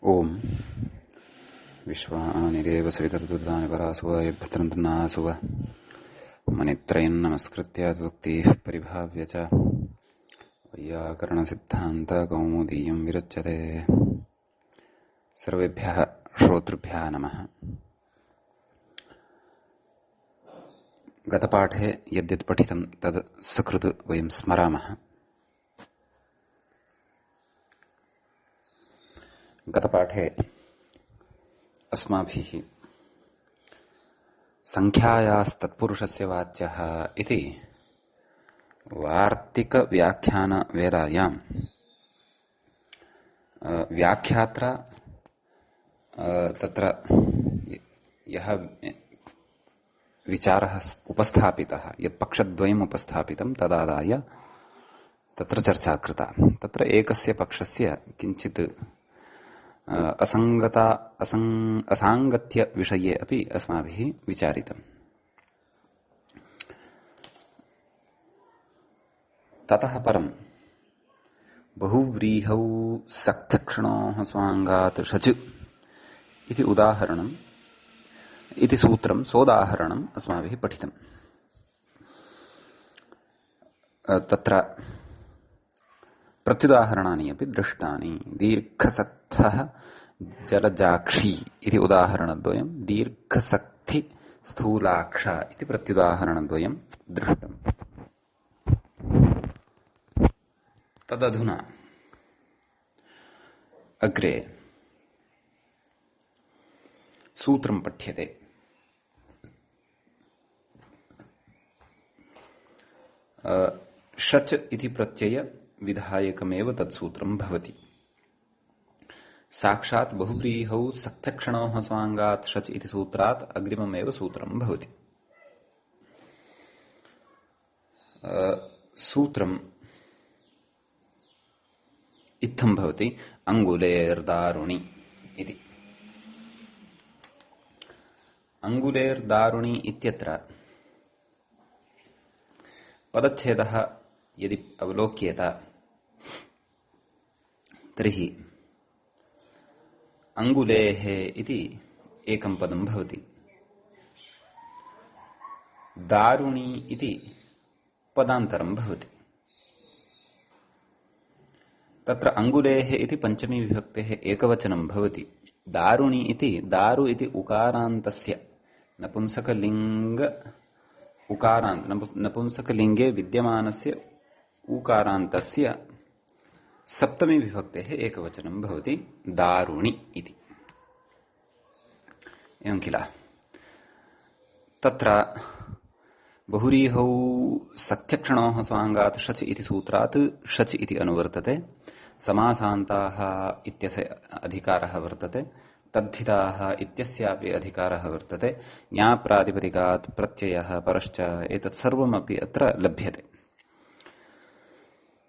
ओम विश्वानि देव सवितर्दुर्दानि परासुव यद्भद्रन्तनासुव मनित्रयम् नमस्कृत्य तदुक्तिः परिभाव्य च वैयाकरणसिद्धान्तकौमुदीयम् विरच्यते। सर्वेभ्यः श्रोतृभ्यः नमः। गतपाठे यद्यत् पठितं तद् सकृत् वयं स्मरामः। गतपाठे अस्माभिः संख्यायास्तत्पुरुषस्य वाच्यः इति वार्तिकव्याख्यानवेलायां व्याख्यात्रा तत्र यः विचारः उपस्थापितः, यत्पक्षद्वयम् उपस्थापितं तदादाय तत्र चर्चा कृता। तत्र एकस्य पक्षस्य किञ्चित् असाङ्गत्य विषये अपि अस्माभिः विचारितम्। ततः परं बहुव्रीहौ सक्तक्षणोः स्वाङ्गात् शच इति उदाहरणम् इति सूत्रं सोदाहरणम् अस्माभिः पठितम्। तत्र प्रत्युदाहरणानि अपि दृष्टानि। दीर्घसक्तः जलजाक्षी इति उदाहरणद्वयं, दीर्घसक्ति स्थूलाक्ष इति प्रत्युदाहरणद्वयं दृष्टम्। तदधुना अग्रे सूत्रं पठ्यते। शच इति प्रत्यय विधायकमेव तत्सूत्रं भवति। साक्षात् बहुव्रीहौ सक्तक्षणोः स्वाङ्गात् शच इति सूत्रात् अग्रिममेव सूत्रं भवति। सूत्रम् इत्थं भवति, अंगुलेर्दारुणि इति। अंगुलेर्दारुणि इत्यत्र पदच्छेदः यदि अवलोक्येत तर्हि अंगुलेः इति एकं पदं भवति। दारुणी इति पदान्तरं भवति। तत्र अंगुलेः इति पंचमी विभक्तेः एकवचनं भवति। दारुणी इति दारु इति उकारान्तस्य नपुंसकलिङ्ग उकारान्त नपुंसकलिङ्गे विद्यमानस्य उकारान्तस्य सप्तमी विभक्तेः एकवचनं भवति दारुणि इति। एवं किल। तत्र बहुव्रीहौ सक्तक्षणोः स्वाङ्गात् शच इति सूत्रात् शच इति अनुवर्तते। समासान्ताः इत्यस्य अधिकारः वर्तते। तद्धिताः इत्यस्यापि अधिकारः वर्तते। ज्ञाप्रातिपदिकात् प्रत्ययः परश्च एतत् सर्वमपि अत्र लभ्यते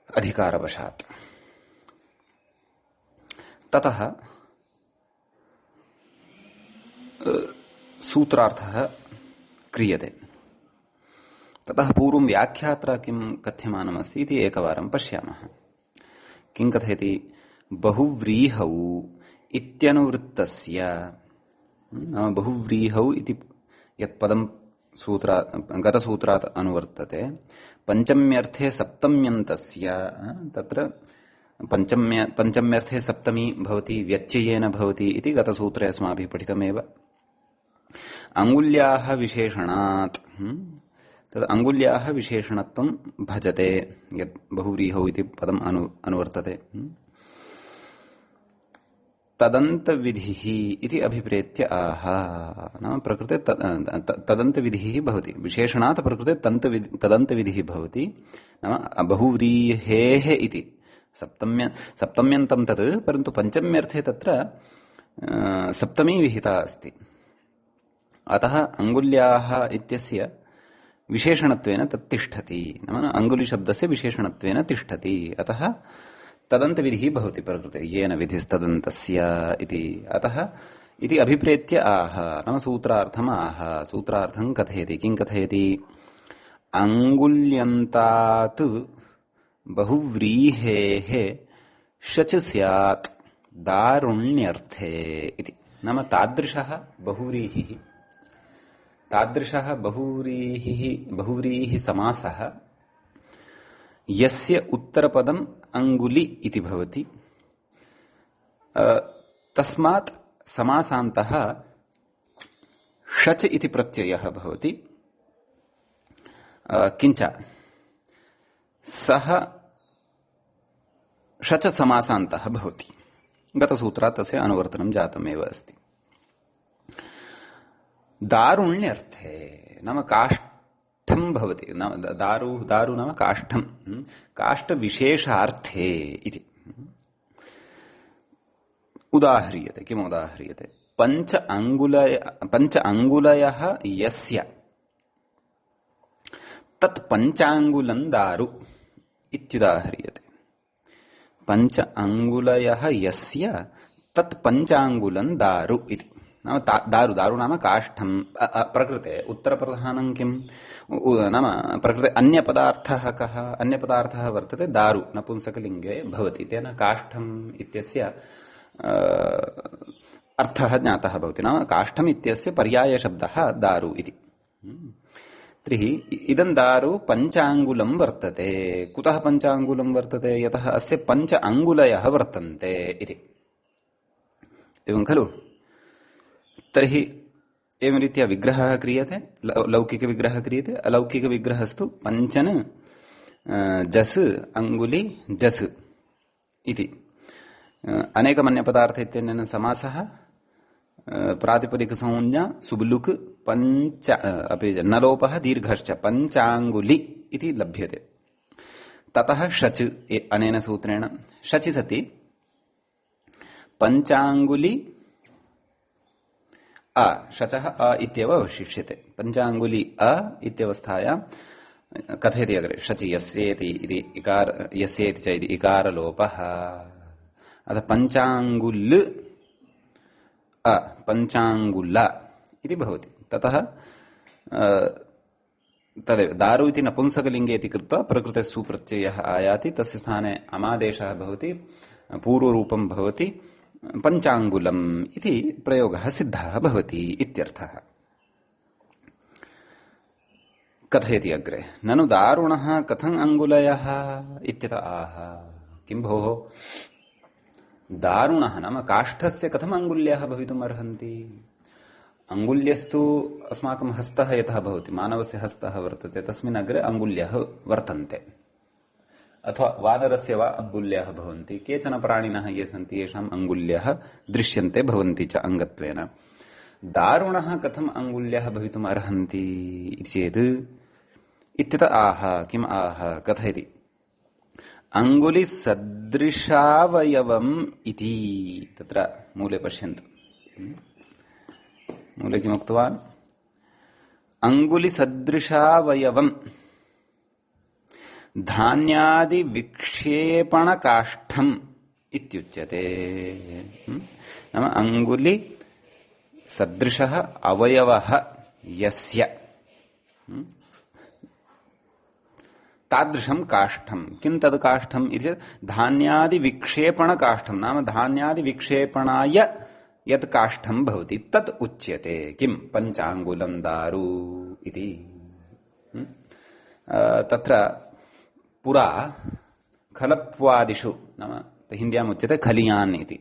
अधिकारवशात्। ततः सूत्रार्थः क्रियते। ततः पूर्वं व्याख्यात्रा किं कथ्यमानमस्ति इति एकवारं पश्यामः। किं कथयति? बहुव्रीहौ इत्यनुवृत्तस्य, बहुव्रीहौ इति यत्पदं गतसूत्रात् अनुवर्तते, पंचम्यर्थे सप्तम्यन्तस्य, तत्र पंचम्यर्थे सप्तमी भवति, व्यत्ययेन भवति इति गतसूत्रे अस्माभिः पठितमेव। अंगुल्याः विशेषणात् तद् अंगुल्याः विशेषणत्वं भजते यत् बहुव्रीहौ इति पदम् अनुवर्तते। तदन्तविधिः इति अभिप्रेत्य आह, नाम प्रकृते तदन्तविधिः भवति। विशेषणात् प्रकृते तदन्तविधिः भवति। नाम बहुव्रीहेः इति सप्तम्यन्तं तत्, परन्तु पंचम्यर्थे तत्र सप्तमी विहिता अस्ति। अतः अंगुल्याः इत्यस्य विशेषणत्वेन तत् तिष्ठति। नाम अंगुलिशब्दस्य विशेषणत्वेन तिष्ठति। अतः तदन्तविधिः भवति प्रकृते, येन विधिस्तदन्तस्य इति। अतः इति अभिप्रेत्य आह, नाम सूत्रार्थम् आह। सूत्रार्थं कथयति। किं कथयति? अंगुल्यन्तात् बहुव्रीहेः शच स्यात् दारुण्यर्थे इति। नाम तादृशः बहुव्रीहिः समासः यस्य उत्तरपदम् अंगुली इति भवति, तस्मात् समासान्तः शच इति प्रत्ययः भवति। किंच सः शच समासान्तः भवति। गतसूत्रात् तस्य अनुवर्तनं जातमेव अस्ति। दारुण्यर्थे नाम काष्ठं भवति। नाम दारु नाम काष्ठं, काष्ठविशेषार्थे इति उदाह्रियते। किम् उदाह्रियते? पंच अंगुलयः यस्य तत् पंचांगुलं दारु इत्युदाह्रियते। पंच अंगुलयः यस्य तत् पंचांगुलं दारु इति। नाम दारु नाम काष्ठं। प्रकृते उत्तरप्रधानं किम्? नाम प्रकृते अन्यपदार्थः कः? अन्यपदार्थः वर्तते दारु, नपुंसकलिङ्गे भवति। तेन काष्ठम् इत्यस्य अर्थः ज्ञातः भवति। नाम काष्ठम् इत्यस्य पर्यायशब्दः दारु इति। तर्हि इदं दारु पञ्चाङ्गुलं वर्तते। कुतः पञ्चाङ्गुलं वर्तते? यतः अस्य पञ्च अङ्गुलयः वर्तन्ते इति। एवं खलु? तर्हि एवं रीत्या विग्रहः क्रियते। लौकिकविग्रहः क्रियते। अलौकिकविग्रहस्तु पञ्चन जस् अंगुली जस् इति। अनेकमन्यपदार्थ इत्यनेन समासः प्रातिपदिकसंज्ञा सुबलुक् पंच अपि नलोपः दीर्घश्च पंचांगुली इति लभ्यते। ततः शच अनेन सूत्रेण शचि सति पंचांगुली अ, शचः अ इत्येव अवशिष्यते। पंचांगुली अ इत्यवस्थायां कथयति अग्रे शचि यस्येति इति इकार यस्येति च इति इकारलोपः। अतः पंचांगुल अ पंचांगुल इति भवति। ततः तदेव दारु इति नपुंसकलिङ्गे इति कृत्वा प्रकृते सुप्रत्ययः आयाति। तस्य स्थाने अमादेशः भवति, पूर्वरूपं भवति, पंचांगुलम् इति प्रयोगः सिद्धः भवति इत्यर्थः। कथयति अग्रे ननु दारुणः कथं अंगुलयः इत्यतः आह। किं भोः, दारुणः नाम काष्ठस्य कथम् अंगुल्यः भवितुम् अर्हन्ति? अंगुल्यस्तु अस्माकं हस्तः यतः भवति, मानवस्य हस्तः वर्तते, तस्मिन् अग्रे अंगुल्यः वर्तन्ते। अथवा वानरस्य वा अंगुल्यः भवन्ति। केचन प्राणिनः ये सन्ति येषाम् अंगुल्यः दृश्यन्ते भवन्ति च अंगत्वेन। दारुणः कथम् अंगुल्यः भवितुम् अर्हन्ति इति चेत् इत्यतः आह। किम् आह? कथयति अंगुलि सदृशावयवम् इति। तत्र मूले पश्यन्तु, मूले किमुक्तवान्? अंगुलि सदृशावयवम् धान्यादि विक्षेपण काष्ठम् इत्युच्यते। नाम अंगुलि सदृशः अवयवः यस्य तादृशं काष्ठं। किं तद् काष्ठम् इति चेत् धान्यादि विक्षेपण काष्ठं। नाम धान्यादि विक्षेपणाय यत् काष्ठं भवति तत् उच्यते। किं? पंचांगुलं दारु इति। तत्र पुरा खलप्वादिषु, नाम हिन्द्याम् उच्यते खलियान् इति।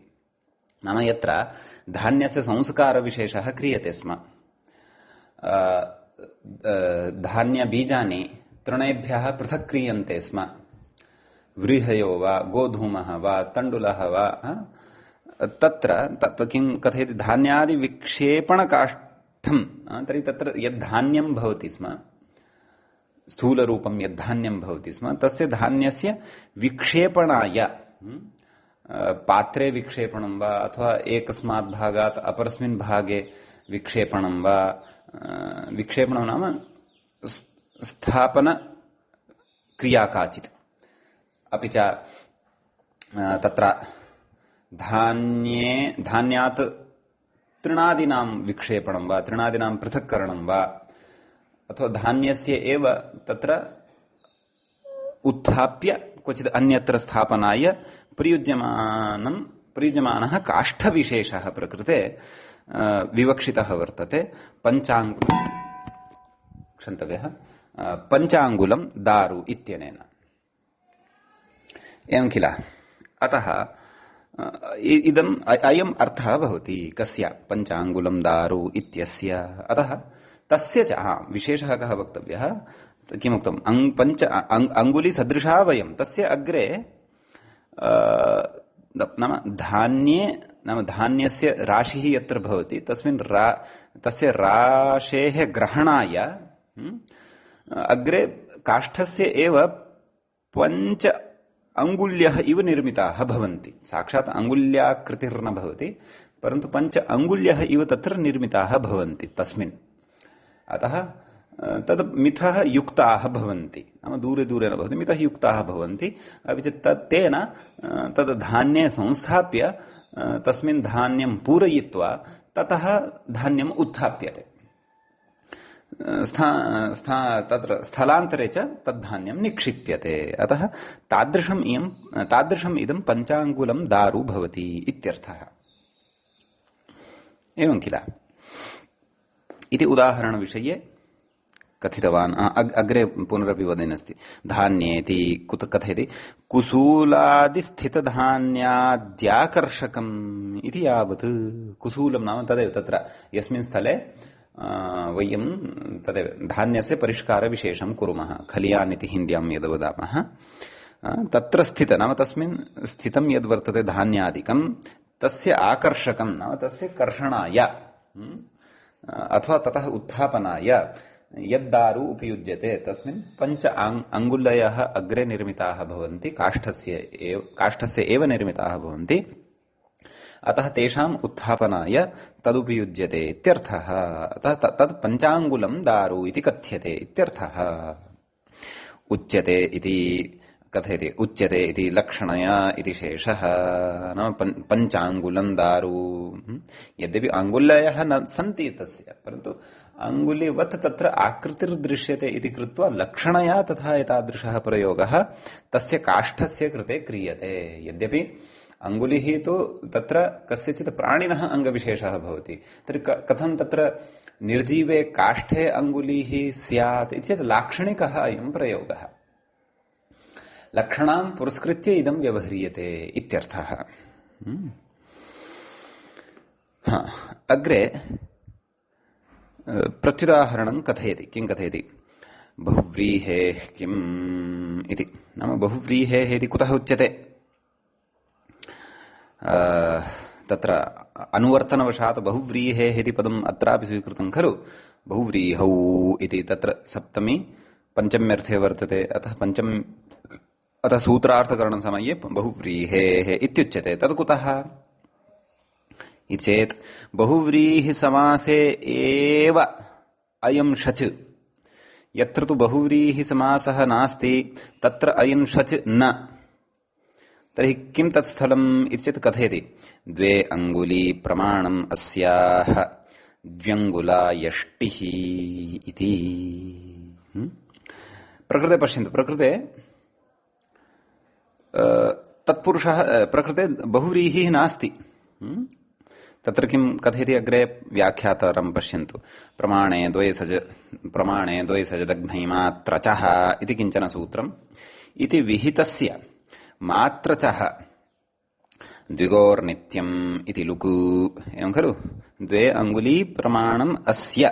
नाम यत्र धान्यस्य संस्कारविशेषः क्रियते स्म। धान्यबीजानि तृणेभ्यः पृथक् क्रियन्ते स्म। व्रीहयो वा गोधूमः वा तण्डुलः वा तत्र किं कथयति? धान्यादि विक्षेपणकाष्ठं। तर्हि तत्र यद्धान्यं भवति स्म, स्थूलरूपं यद्धान्यं भवति स्म, तस्य धान्यस्य विक्षेपणाय पात्रे विक्षेपणं वा अथवा एकस्मात् भागात् अपरस्मिन् भागे विक्षेपणं वा, विक्षेपणं नाम स्थापन क्रिया काचित्। अपि च तत्र धान्यात् तृणादीनां विक्षेपणं वा, तृणादीनां पृथक्करणं वा, अथवा धान्यस्य एव तत्र उत्थाप्य क्वचित् अन्यत्र स्थापनाय प्रयुज्यमानं प्रयुज्यमानः काष्ठविशेषः प्रकृते विवक्षितः वर्तते पञ्चाङ्गुलं दारु इत्यनेन। एवं किल? अतः इदम् अयम् अर्थः भवति कस्य पञ्चाङ्गुलं दारु इत्यस्य। अतः तस्य च विशेषः कः वक्तव्यः? किमुक्तम्? पञ्च अङ्गुलिसदृशा वयं तस्य अग्रे नाम धान्ये नाम धान्यस्य राशिः यत्र भवति तस्मिन् तस्य राशेः ग्रहणाय अग्रे काष्ठस्य एव पञ्च अंगुल्यः इव निर्मिताः भवन्ति। साक्षात् अंगुल्याकृतिर्न भवति, परन्तु पञ्च अंगुल्यः इव तत्र निर्मिताः भवन्ति तस्मिन्। अतः तद् मिथः युक्ताः भवन्ति, नाम दूरे दूरे न भवति, मिथः युक्ताः भवन्ति। अपि च तेन तद् धान्ये संस्थाप्य तस्मिन् धान्यं पूरयित्वा ततः धान्यम् उत्थाप्यते। तत्र स्थलान्तरे च तद्धान्यं निक्षिप्यते। अतः तादृशम् इदं पञ्चाङ्गुलं दारु भवति इत्यर्थः। एवं किल? इति उदाहरणविषये कथितवान्। अग्रे पुनरपि वदन्नस्ति। धान्येति कुत कथयति? कुसूलादिस्थितधान्याद्याकर्षकम् इति यावत्। कुसूलं नाम तदेव, तत्र यस्मिन् स्थले वयं तदेव धान्यस्य परिष्कारविशेषं कुर्मः, खलियान् इति हिन्द्यां यद् वदामः, तत्र स्थित नाम तस्मिन् स्थितं यद् वर्तते धान्यादिकं तस्य आकर्षकं नाम तस्य कर्षणाय अथवा ततः उत्थापनाय यद्दारु उपयुज्यते तस्मिन् पञ्च अङ्गुलयः अग्रे निर्मिताः भवन्ति, काष्ठस्य एव निर्मिताः भवन्ति। अतः तेषाम् उत्थापनाय तदुपयुज्यते इत्यर्थः। अतः तद् पञ्चाङ्गुलं दारु इति कथ्यते इत्यर्थः। उच्यते इति कथयति, उच्यते इति लक्षणया इति शेषः, नाम पञ्चाङ्गुलं दारु। यद्यपि अङ्गुल्यः न सन्ति तस्य, परन्तु अङ्गुलिवत् तत्र आकृतिर्दृश्यते इति कृत्वा लक्षणया तथा एतादृशः प्रयोगः तस्य काष्ठस्य कृते क्रियते। यद्यपि अंगुलिः तु तत्र कस्यचित् प्राणिनः अंगविशेषः भवति, तर्हि कथं तत्र निर्जीवे काष्ठे अंगुलिः स्यात् इति चेत् लाक्षणिकः अयं प्रयोगः। लक्षणां पुरस्कृत्य इदं व्यवह्रियते इत्यर्थः। अग्रे प्रत्युदाहरणं कथयति। किं कथयति? बहुव्रीहेः किम् इति। नाम बहुव्रीहेः इति कुतः उच्यते? तत्र अनुवर्तनवशात् बहुव्रीहेः इति पदम् अत्रापि स्वीकृतं खलु। बहुव्रीहौ इति तत्र सप्तमी पञ्चम्यर्थे वर्तते। अतः सूत्रार्थकरणसमये बहुव्रीहेः इत्युच्यते। तत् कुतः इति चेत् बहुव्रीहिसमासे एव अयं षच्, यत्र तु बहुव्रीहिसमासः नास्ति तत्र अयं षच् न। तर्हि किं तत्स्थलम् इति चेत् कथयति, द्वे अङ्गुली प्रमाणम् अस्याः द्व्यङ्गुला यष्टिः इति। प्रकृते पश्यन्तु, प्रकृते तत्पुरुषः प्रकृते बहुव्रीहिः नास्ति। तत्र किं कथयति अग्रे व्याख्यातारं पश्यन्तु। प्रमाणे द्वये सजदग्नैमात्रचः इति किञ्चन सूत्रम्। इति विहितस्य मात्रचः द्विगोर्नित्यम् इति लुकु। एवं खलु? द्वे अङ्गुली प्रमाणम् अस्य,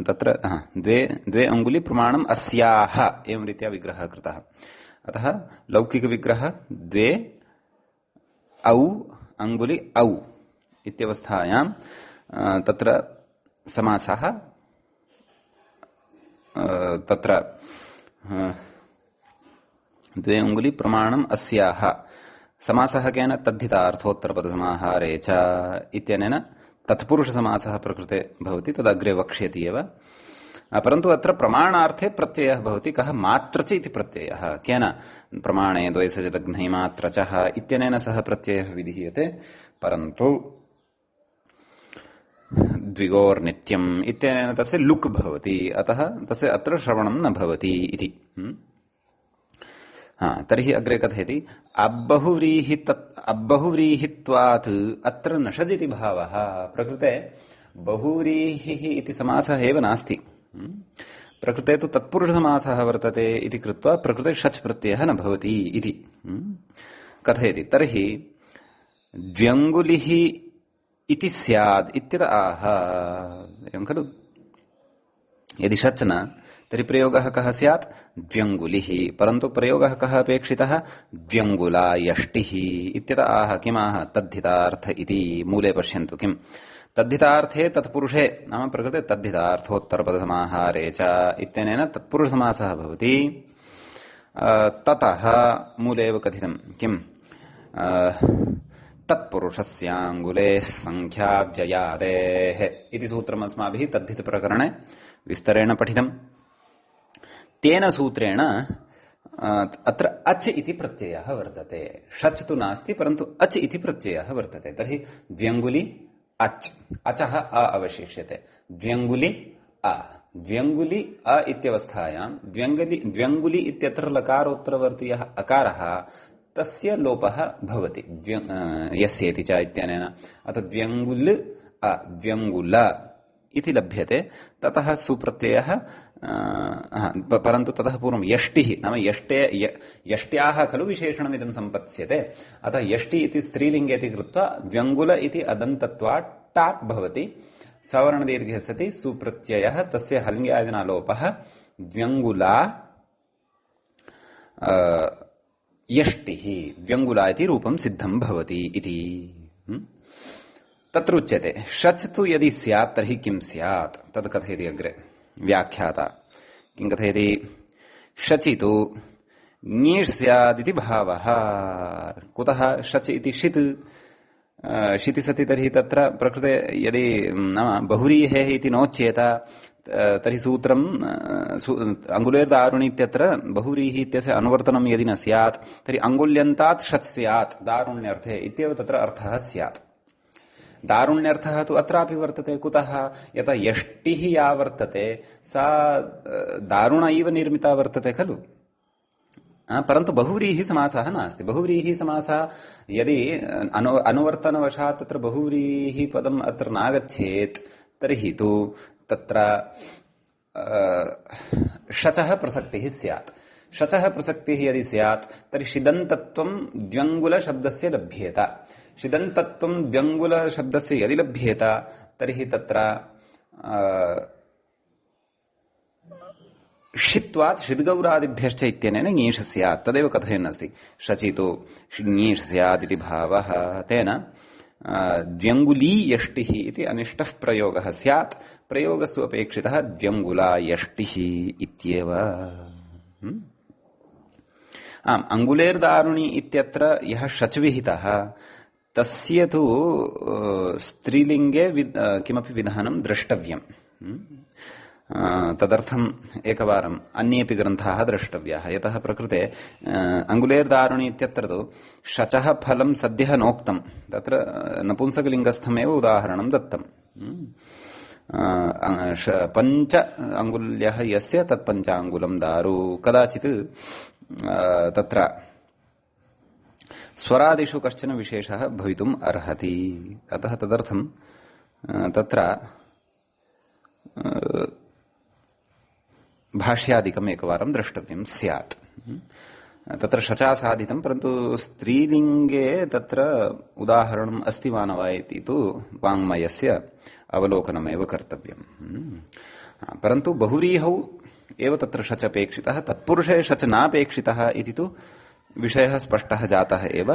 तत्र द्वे अङ्गुली प्रमाणम् अस्याः एवं रीत्या विग्रहः कृतः। अतः लौकिकविग्रहः द्वे औ अङ्गुली औ इत्यवस्थायां तत्र समासः तत्र द्वे अङ्गुली प्रमाणम् अस्याः समासः केन? तद्धितार्थोत्तरपदसमाहारे च इत्यनेन तत्पुरुषसमासः प्रकृते भवति, तदग्रे वक्ष्यति एव। परन्तु अत्र प्रमाणार्थे प्रत्ययः भवति। कः? मात्र च इति प्रत्ययः। केन? प्रमाणे द्वये सजदग्नैमात्रचः इत्यनेन सह प्रत्ययः विधीयते, परन्तु द्विगोर्नित्यम् इत्यनेन तस्य लुक् भवति। अतः तस्य अत्र श्रवणं न भवति इति। तर्हि अग्रे कथयति अब्बहुव्रीहित्वात् अत्र न षदिति भावः। प्रकृते बहुव्रीहिः इति समासः एव नास्ति। प्रकृते तु तत्पुरुषसमासः वर्तते इति कृत्वा प्रकृते षच् प्रत्ययः न भवति इति कथयति। तर्हि द्व्यङ्गुलिः इति स्याद् इत्यत आह। एवं खलु? यदि षच् न तर्हि प्रयोगः कः स्यात्? द्व्यङ्गुलिः। परन्तु प्रयोगः कः अपेक्षितः? द्व्यङ्गुला यष्टिः इत्यत आह। किमाह? तद्धितार्थ इति। मूले पश्यन्तु किम् तद्धितार्थे तत्पुरुषे नाम प्रकृते तद्धितार्थोत्तरपदसमाहारे च इत्यनेन तत्पुरुषसमासः भवति। ततः मूले एव कथितं किम् तत्पुरुषस्याङ्गुलेः सङ्ख्याव्ययादेः इति सूत्रम् अस्माभिः तद्धितप्रकरणे विस्तरेण पठितम्। तेन सूत्रेण अत्र अच् इति प्रत्ययः वर्तते। षच् तु नास्ति परन्तु अच् इति प्रत्ययः वर्तते। तर्हि द्व्यङ्गुलि अच्, अचः अ अवशिष्यते। द्व्यङ्गुलि अ, द्व्यङ्गुलि अ इत्यवस्थायां द्व्यङ्गुलि इत्यत्र लकारोत्तरवर्तीयः अकारः तस्य लोपः भवति यस्येति च इत्यनेन। अतः द्व्यङ्गुल् अ द्व्यङ्गुल इति लभ्यते। ततः सुप्रत्ययः परन्तु ततः पूर्वं यष्टिः नाम यष्ट्याः खलु विशेषणमिदं सम्पत्स्यते। अतः यष्टि इति स्त्रीलिङ्गे इति कृत्वा द्व्यङ्गुल इति अदन्तत्वात् टाट् भवति। सवर्णदीर्घे सति सुप्रत्ययः तस्य हलिङ्गादिना लोपः द्व्यङ्गुला यष्टिः द्व्यङ्गुला इति रूपं सिद्धं भवति इति तत्र उच्यते। षच् तु यदि स्यात् तर्हि किं स्यात् तद् कथयति अग्रे व्याख्याता। किं कथयति? षचि तु ङीष् स्यादिति भावः। कुतः? षच् इति षित् शिति सति तर्हि तत्र प्रकृते यदि नाम बहुव्रीहेः इति नोच्येत तर्हि सूत्रम् अङ्गुलेर्दारुणी इत्यत्र बहुव्रीहि इत्यस्य अनुवर्तनं यदि न स्यात् तर्हि अङ्गुल्यन्तात् षट् स्यात् दारुण्यर्थे इत्येव तत्र अर्थः स्यात्। दारुण्यर्थः तु अत्रापि वर्तते। कुतः? यतः यष्टिः या वर्तते सा दारुण इव निर्मिता वर्तते खलु। परन्तु बहुव्रीहि समासः नास्ति। बहुव्रीहि समासः यदि अनुवर्तनवशात् तत्र बहुव्रीहि पदम् अत्र नागच्छेत् तर्हि तु तत्र षचः प्रसक्तिः स्यात्। षचः प्रसक्तिः यदि स्यात् तर्हि षिदन्तत्वं द्व्यङ्गुलशब्दस्य लभ्येत। षिदन्तत्वं द्व्यङ्गुलशब्दस्य यदि लभ्येत तर्हि तत्र षित्वात् षिद्गौरादिभ्यश्च इत्यनेन ङीष् स्यात् तदेव कथयन् अस्ति। षचि तु ङीष् स्यात् इति भावः। तेन द्व्यङ्गुली यष्टिः इति अनिष्टः प्रयोगः स्यात्। प्रयोगस्तु अपेक्षितः द्व्यङ्गुला यष्टिः इत्येव। आम् अङ्गुलेर्दारुणी इत्यत्र यः षच् विहितः तस्य तु स्त्रीलिङ्गे किमपि विधानं द्रष्टव्यम्। तदर्थम् एकवारम् अन्येपि ग्रन्थाः द्रष्टव्याः। यतः प्रकृते अङ्गुलेर्दारुणी इत्यत्र तु षचः फलं सद्यः नोक्तं तत्र नपुंसकलिङ्गस्थमेव उदाहरणं दत्तम्। पञ्च अङ्गुल्यः यस्य तत्पञ्चाङ्गुलं दारु। कदाचित् तत्र स्वरादिषु कश्चन विशेषः भवितुम् अर्हति। अतः तदर्थं तत्र भाष्यादिकम् एकवारं द्रष्टव्यं स्यात्। तत्र षचा साधितं परन्तु स्त्रीलिङ्गे तत्र उदाहरणम् अस्ति वा न वा इति तु वाङ्मयस्य अवलोकनमेव कर्तव्यम्। परन्तु बहुव्रीहौ एव तत्र षच् अपेक्षितः। तत्पुरुषे षच् नापेक्षितः इति तु विषयः स्पष्टः जातः एव।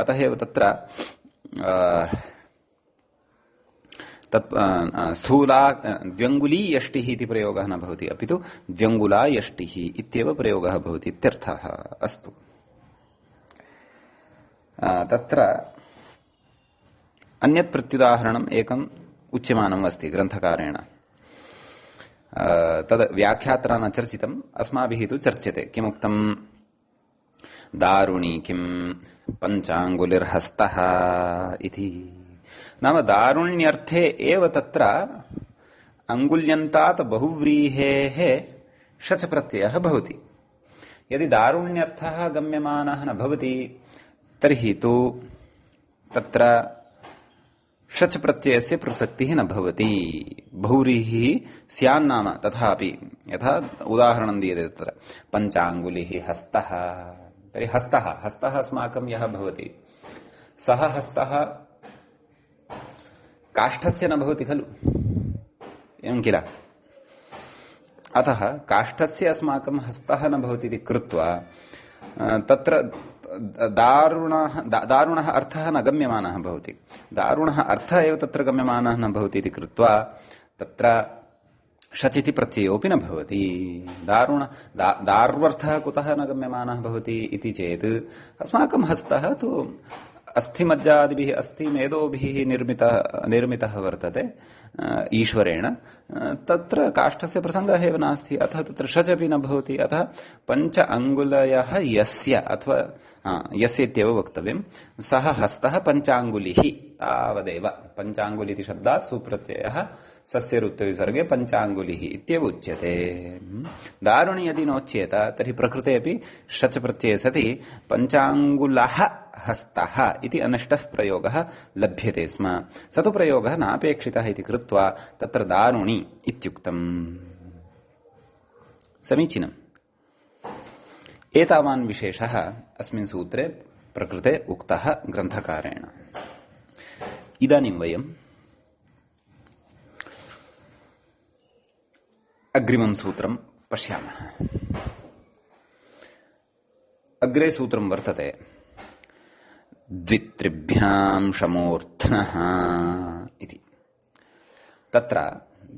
अतः एव तत्र स्थूला द्व्यङ्गुली यष्टिः इति प्रयोगः न भवति अपितु द्व्यङ्गुला यष्टिः इत्येव प्रयोगः भवति इत्यर्थः। अस्तु, तत्र अन्यत् प्रत्युदाहरणम् एकम् उच्यमानम् अस्ति ग्रन्थकारेण। तद् व्याख्यात्रा न चर्चितम्, अस्माभिः तु चर्च्यते। किमुक्तम्? दारुणी किम् पञ्चाङ्गुलिर्हस्तः इति। नाम दारुण्यर्थे एव तत्र अङ्गुल्यन्तात् बहुव्रीहेः षच् प्रत्ययः भवति। यदि दारुण्यर्थः गम्यमानः न भवति तर्हि तु तत्र षच् प्रत्ययस्य प्रसक्तिः न भवति। बहुव्रीहिः स्यान्नाम तथापि, यथा उदाहरणं दीयते तत्र पञ्चाङ्गुलिः हस्तः, तर्हि हस्तः हस्तः अस्माकं यः भवति सः हस्तः काष्ठस्य न भवति खलु, एवं किल। अतः काष्ठस्य अस्माकं हस्तः न भवति इति कृत्वा तत्र दारुणः अर्थः न गम्यमानः भवति। दारुणः अर्थः एव तत्र गम्यमानः न भवति इति कृत्वा तत्र शचिति प्रत्ययोऽपि न भवति। दार्वर्थः कुतः न गम्यमानः भवति इति चेत् अस्माकं हस्तः तु अस्थिमज्जादिभिः अस्थिमेदोभिः निर्मितः वर्तते ईश्वरेण। तत्र काष्ठस्य प्रसङ्गः एव नास्ति, अतः तत्र षच् अपि न भवति। अतः पञ्च अङ्गुलयः यस्य, अथवा यस्य इत्येव वक्तव्यं, सः हस्तः पञ्चाङ्गुलिः तावदेव। पञ्चाङ्गुलि इति शब्दात् सुप्रत्ययः सस्यरुक्तविसर्गे पञ्चाङ्गुलिः इत्येव उच्यते। दारुणि यदि नोच्येत तर्हि प्रकृते अपि षच् प्रत्यये सति पञ्चाङ्गुलः हस्तः इति अनिष्टः प्रयोगः लभ्यते स्म। स तु प्रयोगः नापेक्षितः इति कृत्वा तत्र दारुणि इत्युक्तम्। समीचीनम्। एतावान् विशेषः अस्मिन् सूत्रे प्रकृते उक्तः ग्रन्थकारेण। इदानीं वयम् अग्रिमं सूत्रं पश्यामः। अग्रे सूत्रं वर्तते द्वित्रिभ्यां शमूर्ध्नः इति। तत्र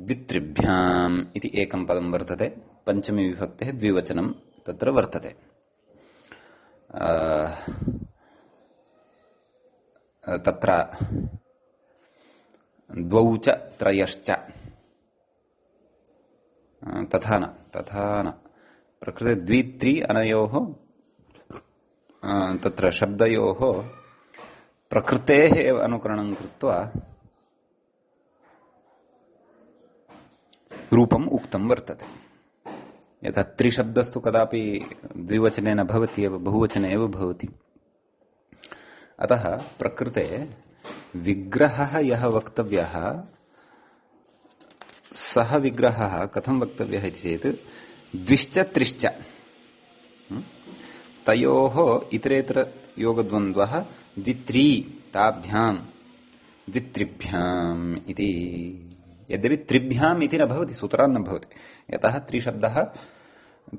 द्वित्रिभ्याम् इति एकं पदं वर्तते, पञ्चमी विभक्तेः द्विवचनं तत्र वर्तते। तत्र द्वौ च त्रयश्च तथा न प्रकृते द्वित्रि अनयोः तत्र शब्दयोः प्रकृतेः एव अनुकरणं कृत्वा रूपम् उक्तं वर्तते। यथा त्रिशब्दस्तु कदापि द्विवचने न भवति एव, बहुवचने एव भवति। अतः प्रकृते विग्रहः यः वक्तव्यः सः विग्रहः कथं वक्तव्यः इति चेत् द्विश्च त्रिश्च, तयोः इतरेतर योगद्वन्द्वः द्वित्री ताभ्यां द्वित्रिभ्याम् इति। यद्यपि त्रिभ्याम् इति न भवति, सूत्रान् न भवति, यतः त्रिशब्दः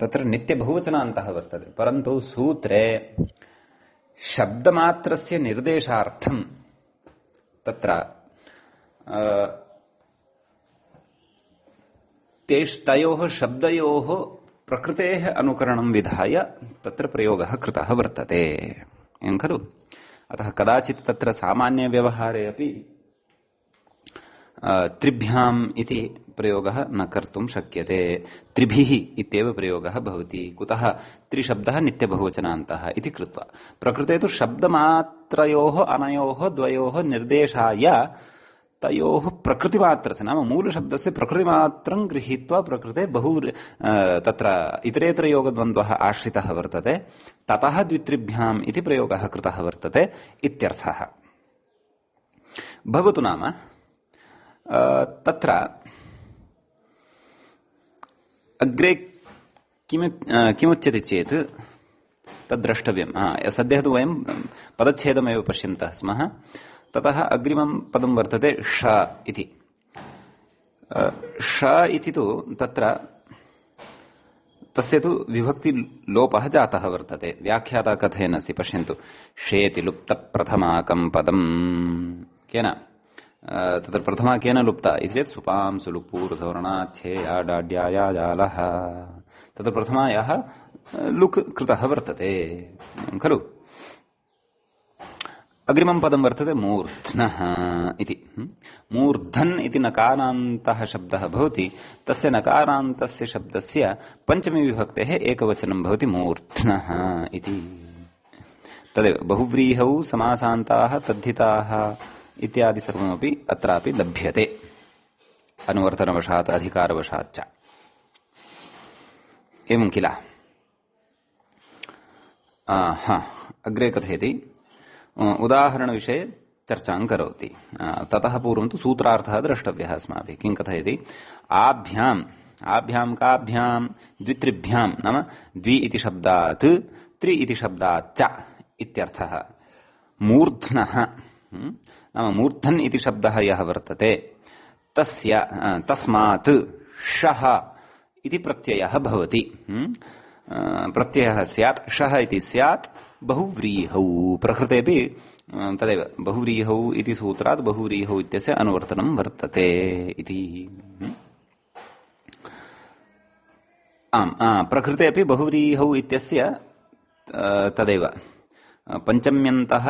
तत्र नित्यबहुवचनान्तः वर्तते। परन्तु सूत्रे शब्दमात्रस्य निर्देशार्थं तत्र तयोः शब्दयोः प्रकृतेः अनुकरणं विधाय तत्र प्रयोगः कृतः वर्तते, एवं खलु। अतः कदाचित् तत्र सामान्य व्यवहारे अपि त्रिभ्याम् इति प्रयोगः न कर्तुं शक्यते, त्रिभिः इत्येव प्रयोगः भवति। कुतः? त्रिशब्दः नित्यबहुवचनान्तः इति कृत्वा। प्रकृते तु शब्दमात्रयोः अनयोः द्वयोः निर्देशाय तयोः प्रकृतिमात्रस्य, नाम मूलशब्दस्य प्रकृतिमात्रं गृहीत्वा प्रकृते बहु तत्र इतरेतरयोगद्वन्द्वः आश्रितः वर्तते। ततः द्वित्रिभ्याम् इति प्रयोगः कृतः वर्तते इत्यर्थः। भवतु नाम तत्र अग्रे किमुच्यते चेत् तद्द्रष्टव्यम्। सद्यः तु वयं पदच्छेदमेव पश्यन्तः स्मः। ततः अग्रिमं पदं वर्तते ष इति। ष इति तु तत्र तस्य तु विभक्तिलोपः जातः वर्तते। व्याख्याता कथयन्नस्ति, पश्यन्तु। शेति लुप्तप्रथमाकं पदं केन तत्र प्रथमा केन लुप्ता इति चेत् सुपां सुलुपूर्सवर्णाच्छेया डाड्याया जालः, तत्र प्रथमायाः लुक् कृतः वर्तते खलु। अग्रिमं पदं वर्तते मूर्ध्नः इति। मूर्धन् इति नकारान्तः शब्दः भवति, तस्य नकारान्तस्य शब्दस्य पञ्चमी विभक्तेः एकवचनं भवति मूर्ध्नः इति। तदेव बहुव्रीहौ समासान्ताः तद्धिताः इत्यादि सर्वमपि अत्रापि लभ्यते, अनुवर्तनवशात् अधिकारवशाच्च, एवं किल। हाँ, अग्रे कथयति उदाहरणविषये चर्चां करोति। ततः पूर्वं तु सूत्रार्थः द्रष्टव्यः अस्माभिः। किं कथयति? आभ्याम् आभ्यां काभ्यां द्वित्रिभ्यां नाम द्वि इति शब्दात् त्रि इति शब्दात् च इत्यर्थः। मूर्ध्नः नाम मूर्धन् इति शब्दः यः वर्तते तस्य तस्मात् शः इति प्रत्ययः भवति। प्रत्ययः स्यात्, शः इति स्यात् बहुव्रीहौ। प्रकृतेऽपि तदेव बहुव्रीहौ इति सूत्रात् बहुव्रीहौ इत्यस्य अनुवर्तनं वर्तते इति। प्रकृते अपि बहुव्रीहौ इत्यस्य तदेव पञ्चम्यन्तः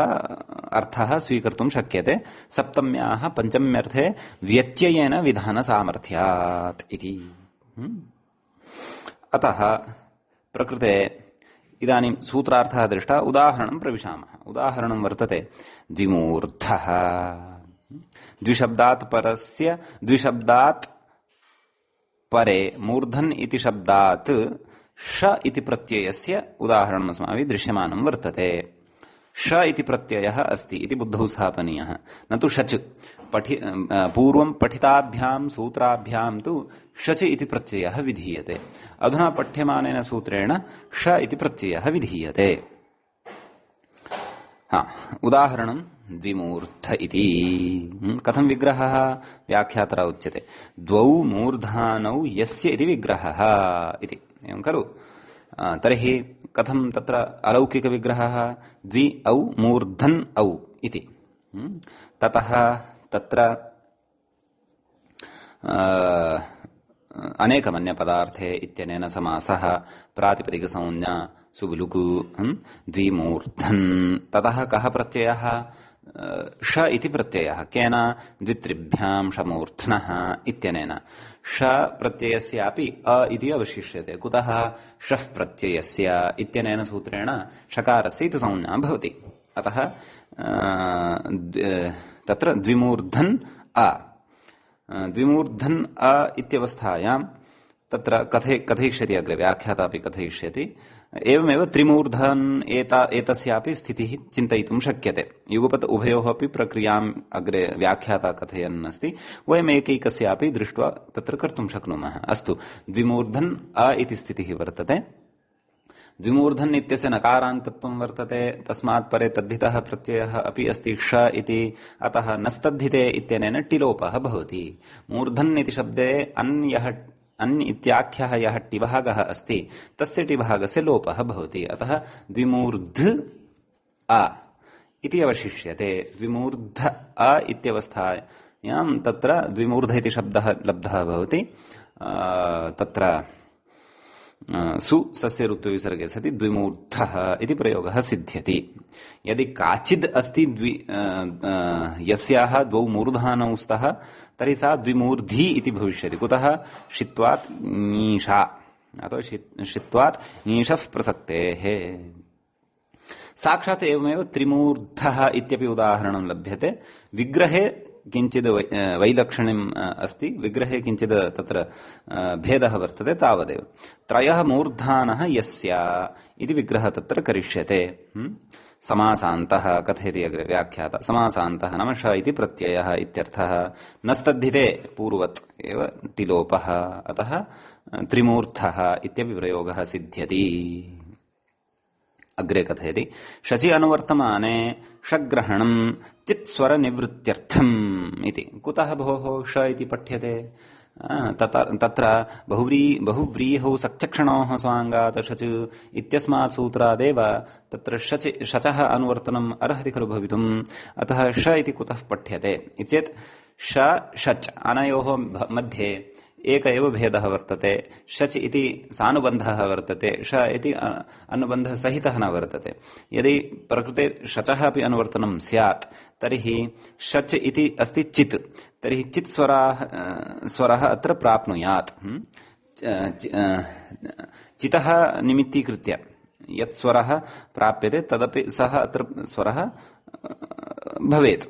अर्थः स्वीकर्तुं शक्यते। सप्तम्याः पञ्चम्यर्थे व्यत्ययेन विधानसामर्थ्यात् इति। अतः प्रकृते इदानीं सूत्रार्थः दृष्टः। उदाहरणं प्रविशामः। उदाहरणं वर्तते द्विमूर्धः। द्विशब्दात् परस्य द्विशब्दात् परे मूर्धन् इति शब्दात् श इति प्रत्ययस्य उदाहरणम् अस्माभिः दृश्यमानं वर्तते। श इति प्रत्ययः अस्ति इति बुद्धौ स्थापनीयः, न तु शच। पूर्वं पठिताभ्यां सूत्राभ्यां तु शच इति प्रत्ययः विधीयते। अधुना पठ्यमानेन सूत्रेण श इति प्रत्ययः विधीयते। उदाहरणं द्विमूर्ध इति। कथं विग्रहः? व्याख्यातरा उच्यते द्वौ मूर्धानौ यस्य इति विग्रहः इति। एवं खलु? तर्हि कथं तत्र अलौकिकविग्रहः? द्वि औ मूर्धन् औ इति। ततः तत्र अनेकमन्यपदार्थे इत्यनेन समासः प्रातिपदिकसंज्ञा सुबुलुकु द्विमूर्धन्। ततः कः प्रत्ययः? श इति प्रत्ययः। केन? द्वित्रिभ्यां शमूर्ध्नः इत्यनेन। श प्रत्ययस्यापि अ इति अवशिष्यते। कुतः? शः प्रत्ययस्य इत्यनेन सूत्रेण शकारस्य इति संज्ञा भवति। अतः तत्र द्विमूर्धन् अ। द्विमूर्धन् अ इत्यवस्थायां तत्र कथयिष्यति, अग्रे व्याख्याता अपि कथयिष्यति। एवमेव त्रिमूर्धन् एतस्यापि स्थितिः चिन्तयितुं शक्यते। युगपत् उभयोः अपि प्रक्रियाम् अग्रे व्याख्याता कथयन् अस्ति। वयम् एकैकस्यापि दृष्ट्वा तत्र कर्तुं शक्नुमः। अस्तु, द्विमूर्धन् अ इति स्थितिः वर्तते। द्विमूर्धन् इत्यस्य नकारान्तत्वं वर्तते। तस्मात् परे तद्धितः प्रत्ययः अपि अस्ति श इति। अतः नस्तद्धिते इत्यनेन टिलोपः भवति। मूर्धन् इति शब्दे अन् इत्याख्यः यः टिभागः अस्ति तस्य टिभागस्य लोपः भवति। अतः द्विमूर्ध अ इति अवशिष्यते। द्विमूर्ध अ इत्यवस्थायां तत्र द्विमूर्ध इति शब्दः लब्धः भवति। तत्र सु सस्य ऋत्वविसर्गे सति द्विमूर्धः इति प्रयोगः सिद्ध्यति। यदि काचिद् अस्ति यस्याः द्वौ मूर्धानौ स्तः तर्हि सा द्विमूर्धी इति भविष्यति। कुतः? षित्वात् ङीषा अथवा षित्वात् ङीषः प्रसक्तेः। साक्षात् एवमेव त्रिमूर्धः इत्यपि उदाहरणं लभ्यते। विग्रहे किञ्चित् वैलक्षण्यम् अस्ति। विग्रहे किञ्चित् तत्र भेदः वर्तते, तावदेव। त्रयः मूर्धानः यस्य इति विग्रहः तत्र करिष्यते। समासान्तः कथयति अग्रे व्याख्याता। समासान्तः नाम श इति प्रत्ययः इत्यर्थः। नस्तद्धिते पूर्ववत् एव टिलोपः। अतः त्रिमूर्धः इत्यपि प्रयोगः सिद्ध्यति। अग्रे कथयति शचि अनुवर्तमाने षग्रहणं चित्स्वरनिवृत्त्यर्थम् इति। कुतः भोः श इति पठ्यते? तत्र बहुव्रीहौ सख्यक्षणोः स्वाङ्गात् शच इत्यस्मात् सूत्रादेव तत्र शचः अनुवर्तनम् अर्हति खलु भवितुम्। अतः श इति कुतः पठ्यते चेत् शच अनयोः मध्ये एक एव भेदः वर्तते। शच इति सानुबन्धः वर्तते, श इति अनुबन्धसहितः न वर्तते। यदि प्रकृते शचः अपि अनुवर्तनं स्यात् तर्हि शच इति अस्ति चित्, तर्हि चित् स्वरः अत्र प्राप्नुयात्। चितः निमित्तीकृत्य यत् स्वरः प्राप्यते तदपि सः अत्र स्वरः भवेत्।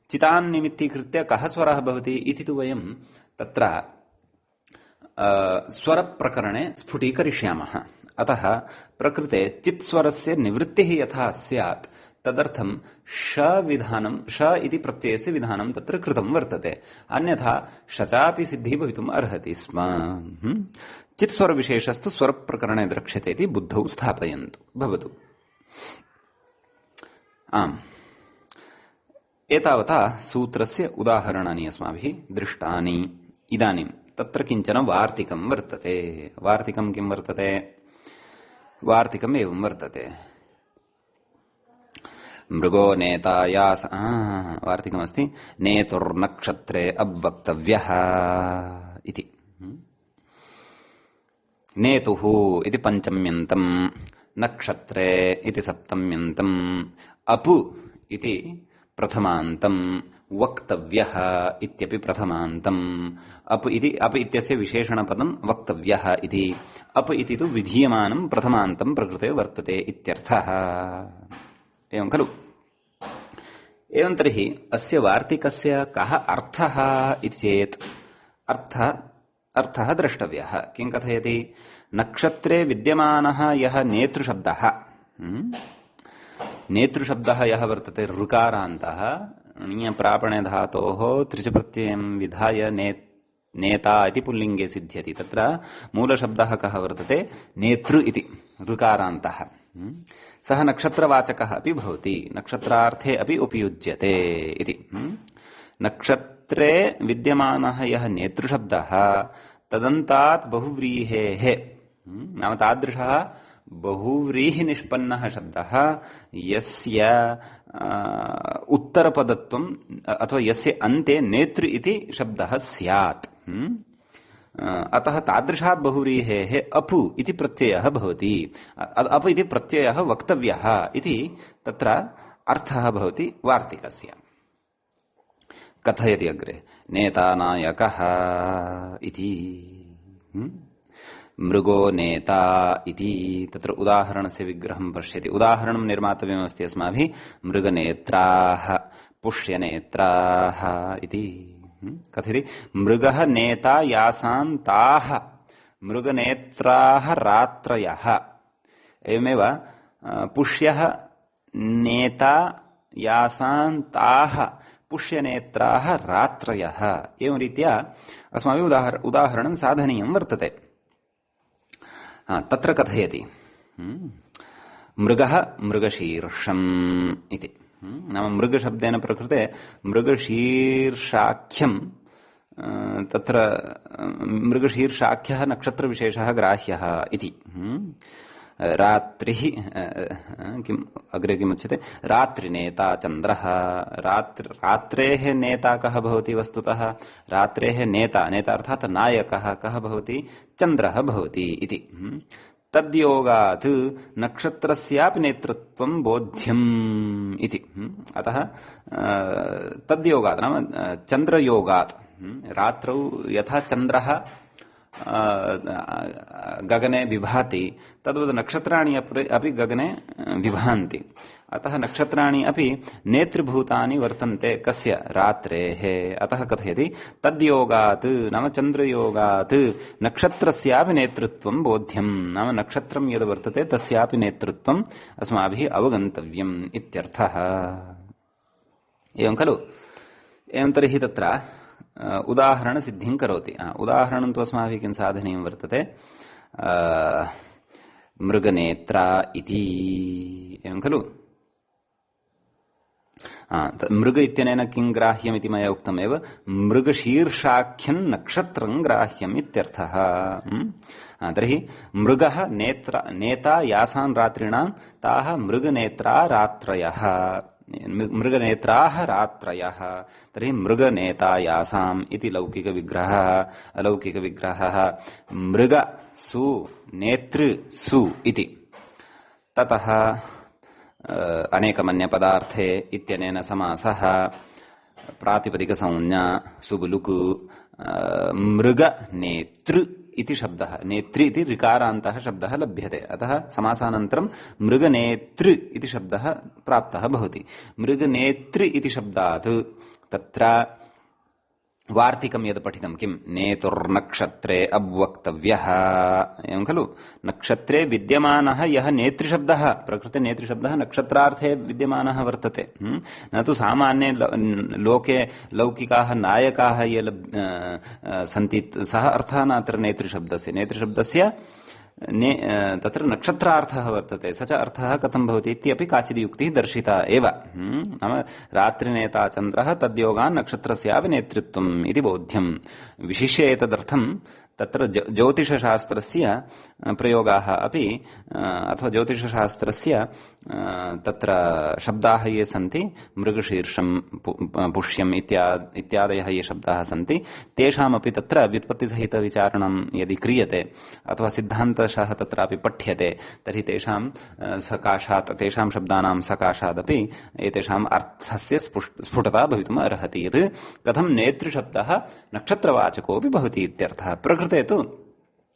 चितान् निमित्तीकृत्य कः स्वरः भवति इति तु वयं तत्र स्वरप्रकरणे स्फुटीकरिष्यामः। अतः प्रकृते चित् स्वरस्य निवृत्तिः यथा स्यात् तदर्थं श विधानं श इति प्रत्ययस्य विधानं तत्र कृतं वर्तते। अन्यथा शचापि सिद्धिः भवितुम् अर्हति स्म। चित् स्वर विशेषस्तु स्वर प्रकरणे द्रक्ष्यते इति बुद्धौ स्थापयन्तु भवतु। आम्, एतावता सूत्रस्य उदाहरणानि अस्माभिः दृष्टानि। इदानीं तत्र किञ्चन वार्तिकं वर्तते। वार्तिकं किं वर्तते? वार्तिकम् एवं वर्तते। मृगो नेतायास वार्तिकमस्ति नेतुर्नक्षत्रे अवक्तव्यः इति। नेतुः इति पञ्चम्यन्तम्, नक्षत्रे इति सप्तम्यन्तम्, अपु इति प्रथमान्तम्, वक्तव्यः इत्यपि प्रथमान्तम्। अप इत्यस्य विशेषणपदं वक्तव्यः इति। अप इति तु विधीयमानं प्रथमान्तं प्रकृते वर्तते इत्यर्थः। एवं खलु? एवं तर्हि अस्य वार्तिकस्य कः अर्थः इति चेत् अर्थः द्रष्टव्यः। किं कथयति? नक्षत्रे विद्यमानः यः नेतृशब्दः, नेतृशब्दः यः वर्तते ऋकारान्तः, णीयप्रापणे धातोः त्रिचप्रत्ययं विधाय नेता इति पुल्लिङ्गे सिद्ध्यति। तत्र मूलशब्दः कः वर्तते? नेतृ इति ऋकारान्तः। सः नक्षत्रवाचकः अपि भवति, नक्षत्रार्थे अपि उपयुज्यते इति। नक्षत्रे विद्यमानः यः नेतृशब्दः तदन्तात् बहुव्रीहेः, नाम तादृशः बहुव्रीहिनिष्पन्नः शब्दः यस्य उत्तरपदत्वम् अथवा यस्य अन्ते नेतृ इति शब्दः स्यात्। अतः तादृशात् बहुव्रीहेः अपु इति प्रत्ययः भवति। अप इति प्रत्ययः वक्तव्यः इति तत्र अर्थः भवति वार्तिकस्य। कथयति अग्रे नेता नायकः इति। मृगो नेता इति तत्र उदाहरणस्य विग्रहं पश्यति। उदाहरणं निर्मातव्यमस्ति अस्माभिः। मृगनेत्राः, पुष्यनेत्राः इति कथयति। मृगः नेता यासान् ताः मृगनेत्राः रात्रयः। एवमेव पुष्यः नेता यासान् ताः पुष्यनेत्राः रात्रयः। एवं रीत्या अस्माभिः उदाहरणं साधनीयं वर्तते। तत्र कथयति मृगः मृगशीर्षम् इति। नाम मृगशब्देन प्रकृते मृगशीर्षाख्यं, तत्र मृगशीर्षाख्यः नक्षत्रविशेषः ग्राह्यः इति। रात्रिः किम् अग्रे किमुच्यते? रात्रिनेता चन्द्रः। रात्रेः नेता कः भवति? वस्तुतः रात्रेः नेता अर्थात् नायकः कः भवति? चन्द्रः भवति इति। तद्योगात् नक्षत्रस्यापि नेतृत्वं बोध्यम् इति। अतः तद्योगात् नाम चन्द्रयोगात्, रात्रौ यथा चन्द्रः गगने विभाति तद्वत् नक्षत्राणि अपि गगने विभान्ति। अतः नक्षत्राणि अपि नेतृभूतानि वर्तन्ते कस्य? रात्रेः। अतः कथयति तद्योगात् नाम चन्द्रयोगात् नक्षत्रस्यापि नेतृत्वं बोध्यम्, नाम नक्षत्रं यद् वर्तते तस्यापि नेतृत्वम् अस्माभिः अवगन्तव्यम् इत्यर्थः। एवं खलु? एवं तर्हि तत्र उदाहरणसिद्धिं करोति। उदाहरणं तु अस्माभिः किं साधनीयं वर्तते? मृगनेत्रा इति। एवं खलु? मृग इत्यनेन किं ग्राह्यमिति मया उक्तमेव। मृगशीर्षाख्यं नक्षत्रं ग्राह्यम् इत्यर्थः। तर्हि मृगः नेता यासान् रात्रिणां ताः मृगनेत्रा रात्रयः। मृगनेत्राः रात्रयः। तर्हि मृगनेता यासाम् इति लौकिकविग्रहः। अलौकिकविग्रहः मृग सु नेतृ सु इति। ततः अनेकमन्यपदार्थे इत्यनेन समासः प्रातिपदिकसंज्ञा सुबुलुकु मृग नेतृ इति शब्दः, नेतृ इति ऋकारान्तः शब्दः लभ्यते। अतः समासानन्तरं मृगनेतृ इति शब्दः प्राप्तः भवति। मृगनेतृ इति शब्दात् तत्र वार्तिकं यद् पठितं किं नेतुर्नक्षत्रे अवक्तव्यः एवं खलु नक्षत्रे विद्यमानः यः नेतृशब्दः प्रकृते नेतृशब्दः नक्षत्रार्थे विद्यमानः वर्तते न तु सामान्ये लोके लौकिकाः नायकाः ये सन्ति सः अर्थः न अत्र नेतृशब्दस्य तत्र नक्षत्रार्थः वर्तते स च अर्थः कथं भवति इत्यपि काचित् युक्तिः दर्शिता एव नाम रात्रिनेता चन्द्रः तद्योगान् नक्षत्रस्यापि नेतृत्वम् इति बोध्यम् विशिष्य एतदर्थं तत्र ज्योतिषशास्त्रस्य प्रयोगाः अपि अथवा ज्योतिषशास्त्रस्य तत्र शब्दाः ये सन्ति मृगशीर्षं पुष्यम् इत्यादयः ये शब्दाः सन्ति तेषामपि तत्र व्युत्पत्तिसहितविचारणं यदि क्रियते अथवा सिद्धान्तशः तत्रापि पठ्यते तर्हि तेषां सकाशात् तेषां शब्दानां सकाशादपि एतेषाम् अर्थस्य स्फुटता भवितुम् अर्हति यत् कथं नेतृशब्दः नक्षत्रवाचकोऽपि भवति इत्यर्थः प्रकृते तु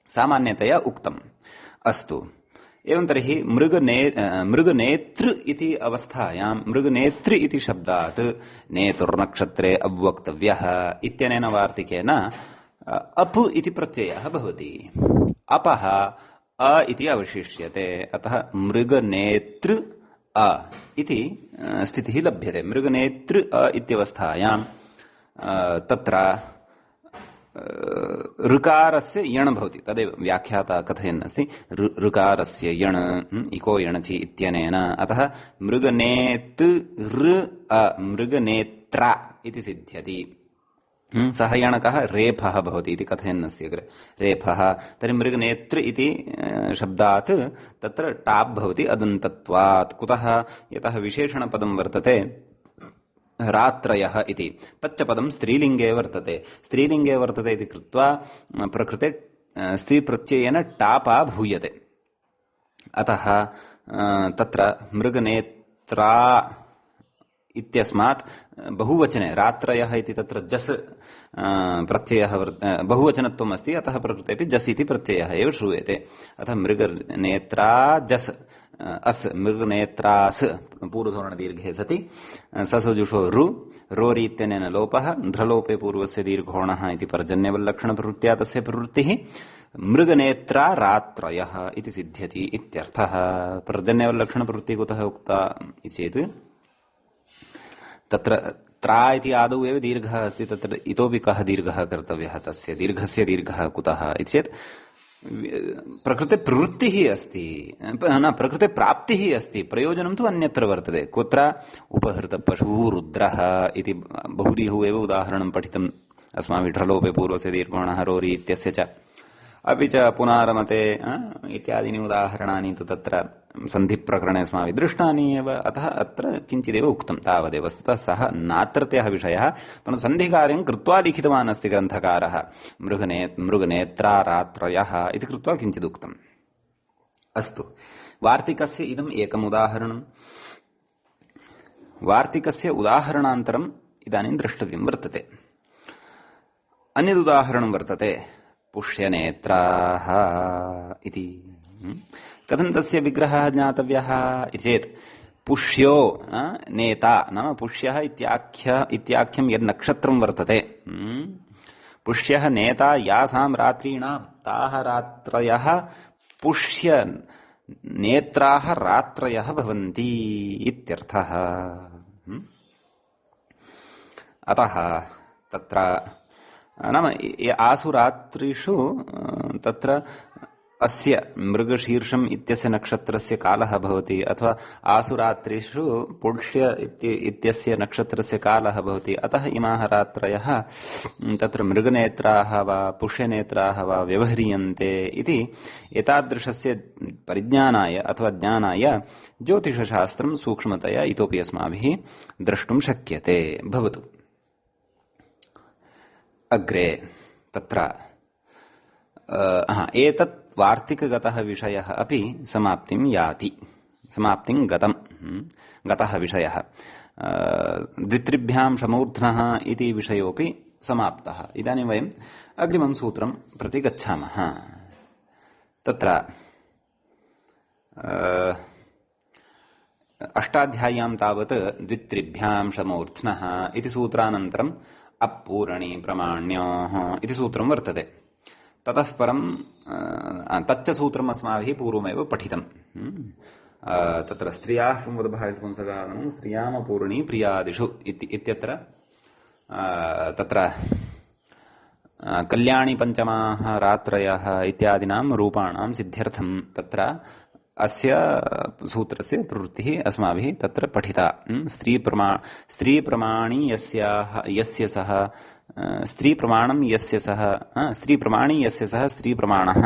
सामान्यतया उक्तम् अस्तु एवं तर्हि मृगनेतृ इति अवस्थायां मृगनेतृ इति शब्दात् नेतुर्नक्षत्रे अवक्तव्यः इत्यनेन वार्तिकेन अप् इति प्रत्ययः भवति अपः अ इति अवशिष्यते अतः मृगनेतृ अ इति स्थितिः लभ्यते मृगनेतृ अ इत्यवस्थायां तत्र ऋकारस्य यण् भवति तदेव व्याख्याता कथयन् अस्ति ऋकारस्य यण् इको यणचि इत्यनेन अतः मृगनेत्रा इति सिद्ध्यति सः यणकः रेफः भवति इति कथयन् अस्ति अग्रे रेफः तर्हि मृगनेत्र इति शब्दात् तत्र टाप् भवति अदन्तत्वात् कुतः यतः विशेषणपदं वर्तते रात्रयः इति तच्च पदं स्त्रीलिङ्गे वर्तते इति कृत्वा प्रकृते स्त्रीप्रत्ययेन टापा भूयते अतः तत्र मृगनेत्रा इत्यस्मात् बहुवचने रात्रयः इति तत्र जस् प्रत्ययः बहुवचनत्वम् अस्ति अतः प्रकृतेपि जस् इति प्रत्ययः एव श्रूयते अतः मृगनेत्रा जस् अस् मृगनेत्रास् पूर्वधोरणदीर्घे सति ससजुषो रोरि इत्यनेन लोपः ढ्रलोपे पूर्वस्य दीर्घोणः इति पर्जन्यवल्लक्षणप्रवृत्त्या तस्य प्रवृत्तिः मृगनेत्रा रात्रयः इति सिद्ध्यति इत्यर्थः पर्जन्यवल्लक्षणप्रवृत्तिः कुतः उक्ता इति चेत् तत्र त्रा इति आदौ एव दीर्घः अस्ति तत्र इतोपि कः दीर्घः कर्तव्यः तस्य दीर्घस्य दीर्घः कुतः इति चेत् प्रकृते प्रवृत्तिः अस्ति न प्रकृते प्राप्तिः अस्ति प्रयोजनं तु अन्यत्र वर्तते कुत्र उपहृतपशुः रुद्रः इति बहुरीः एव उदाहरणं पठितम् अस्माभिः ढ्रलोपे पूर्वस्य दीर्घोणः रोरि इत्यस्य च अपि च पुनारमते इत्यादीनि उदाहरणानि तु तत्र सन्धिप्रकरणे अस्माभिः दृष्टानि एव अतः अत्र किञ्चिदेव उक्तं तावदेव वस्तुतः सः नात्रत्यः विषयः परन्तु सन्धिकार्यं कृत्वा लिखितवान् अस्ति ग्रन्थकारः मृगनेत्रा रात्रयः इति कृत्वा किञ्चिदुक्तम् अस्तु वार्तिकस्य इदम् एकम् उदाहरणम् वार्तिकस्य उदाहरणान्तरम् इदानीं द्रष्टव्यं वर्तते अन्यदुदाहरणं वर्तते पुष्यनेत्राः इति कथं तस्य विग्रहः ज्ञातव्यः इति चेत् पुष्यो नेता नाम पुष्यः इत्याख्यं यद् नक्षत्रं वर्तते पुष्यः नेता यासां रात्रीणां ताः रात्रयः पुष्य नेत्राः रात्रयः भवन्ति इत्यर्थः अतः तत्र नाम आसु रात्रिषु तत्र अस्य मृगशीर्षम् इत्यस्य नक्षत्रस्य कालः भवति अथवा आसु रात्रिषु पुष्य इत्यस्य नक्षत्रस्य कालः भवति अतः इमाः रात्रयः तत्र मृगनेत्राः वा पुष्यनेत्राः वा व्यवह्रियन्ते इति एतादृशस्य परिज्ञानाय अथवा ज्ञानाय ज्योतिषशास्त्रं सूक्ष्मतया इतोपि अस्माभिः द्रष्टुं शक्यते भवतु अग्रे तत्र एतत् वार्तिकगतः विषयः अपि समाप्तिं याति समाप्तिं गतः विषयः द्वित्रिभ्यां शमूर्ध्नः इति विषयोऽपि समाप्तः इदानीं वयम् अग्रिमं सूत्रं प्रति गच्छामः तत्र अष्टाध्याय्यां तावत् द्वित्रिभ्यां शमूर्ध्नः इति सूत्रानन्तरम् अपूर्णी प्रमाण्योः इति सूत्रं वर्तते। ततः परं तच्च सूत्रम् अस्माभिः पूर्वमेव पठितम्। तत्र स्त्रियाः पुंवदभाषपुंसगादनं स्त्रियामपूर्णी प्रियादिषु इत्यत्र तत्र कल्याणी पञ्चमाः रात्रयः इत्यादीनां रूपाणां सिद्ध्यर्थं तत्र अस्य सूत्रस्य प्रवृत्तिः अस्माभिः तत्र पठिता। स्त्रीप्रमाणी यस्य सः स्त्रीप्रमाणं यस्य सः स्त्रीप्रमाणी यस्य सः स्त्रीप्रमाणः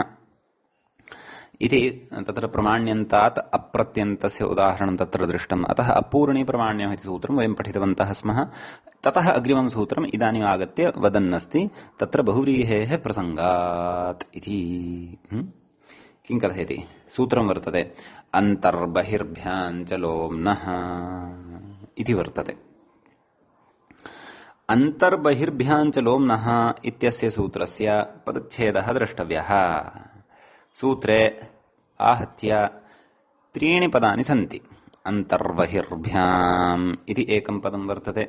इति तत्र प्रमाण्यन्तात् अप्रत्यन्तस्य उदाहरणं तत्र दृष्टम्। अतः अपूर्णी प्रमाण्यः इति सूत्रं वयं पठितवन्तः स्मः। ततः अग्रिमं सूत्रम् इदानीम् आगत्य वदन्नस्ति तत्र बहुव्रीहेः प्रसङ्गात् इति। किं कथयति? सूत्रं वर्तते अन्तर्बहिर्भ्याञ्च लोम्नः इति वर्तते। अन्तर्बहिर्भ्याञ्च लोम्नः इत्यस्य सूत्रस्य पदच्छेदः द्रष्टव्यः। सूत्रे आहत्य त्रीणि पदानि सन्ति। अन्तर्बहिर्भ्याम् इति एकं पदं वर्तते,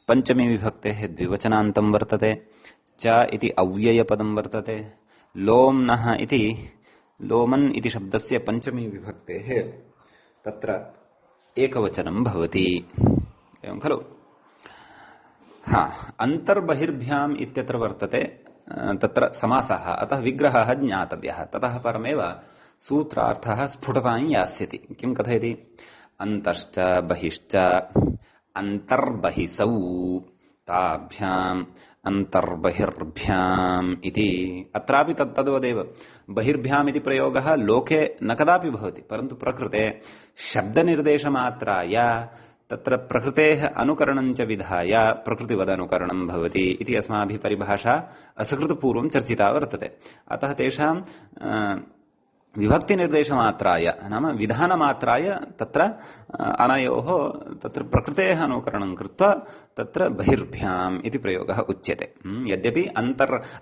पञ्चमी विभक्तेः द्विवचनान्तं वर्तते, च इति अव्ययपदं वर्तते, लोम्नः इति लोमन् इति शब्दस्य पञ्चमी विभक्तेः तत्र एकवचनं भवति। एवं खलु? अन्तर्बहिर्भ्याम् इत्यत्र वर्तते तत्र समासः, अतः विग्रहः ज्ञातव्यः। ततः परमेव सूत्रार्थः स्फुटतां यास्यति। किं कथयति? अन्तश्च बहिश्च अन्तर्बहिसौ ताभ्याम् अन्तर्बहिर्भ्याम् इति। अत्रापि तद्वदेव बहिर्भ्याम् इति प्रयोगः लोके न कदापि भवति, परन्तु प्रकृते शब्दनिर्देशमात्राय तत्र प्रकृतेः अनुकरणं च विधाय प्रकृतिवदनुकरणं भवति इति अस्माभिः परिभाषा असकृतपूर्वं चर्चिता वर्तते। अतः तेषां विभक्तिनिर्देशमात्राय नाम विधानमात्राय तत्र अनयोः तत्र प्रकृतेः अनुकरणं कृत्वा तत्र बहिर्भ्याम् इति प्रयोगः उच्यते। यद्यपि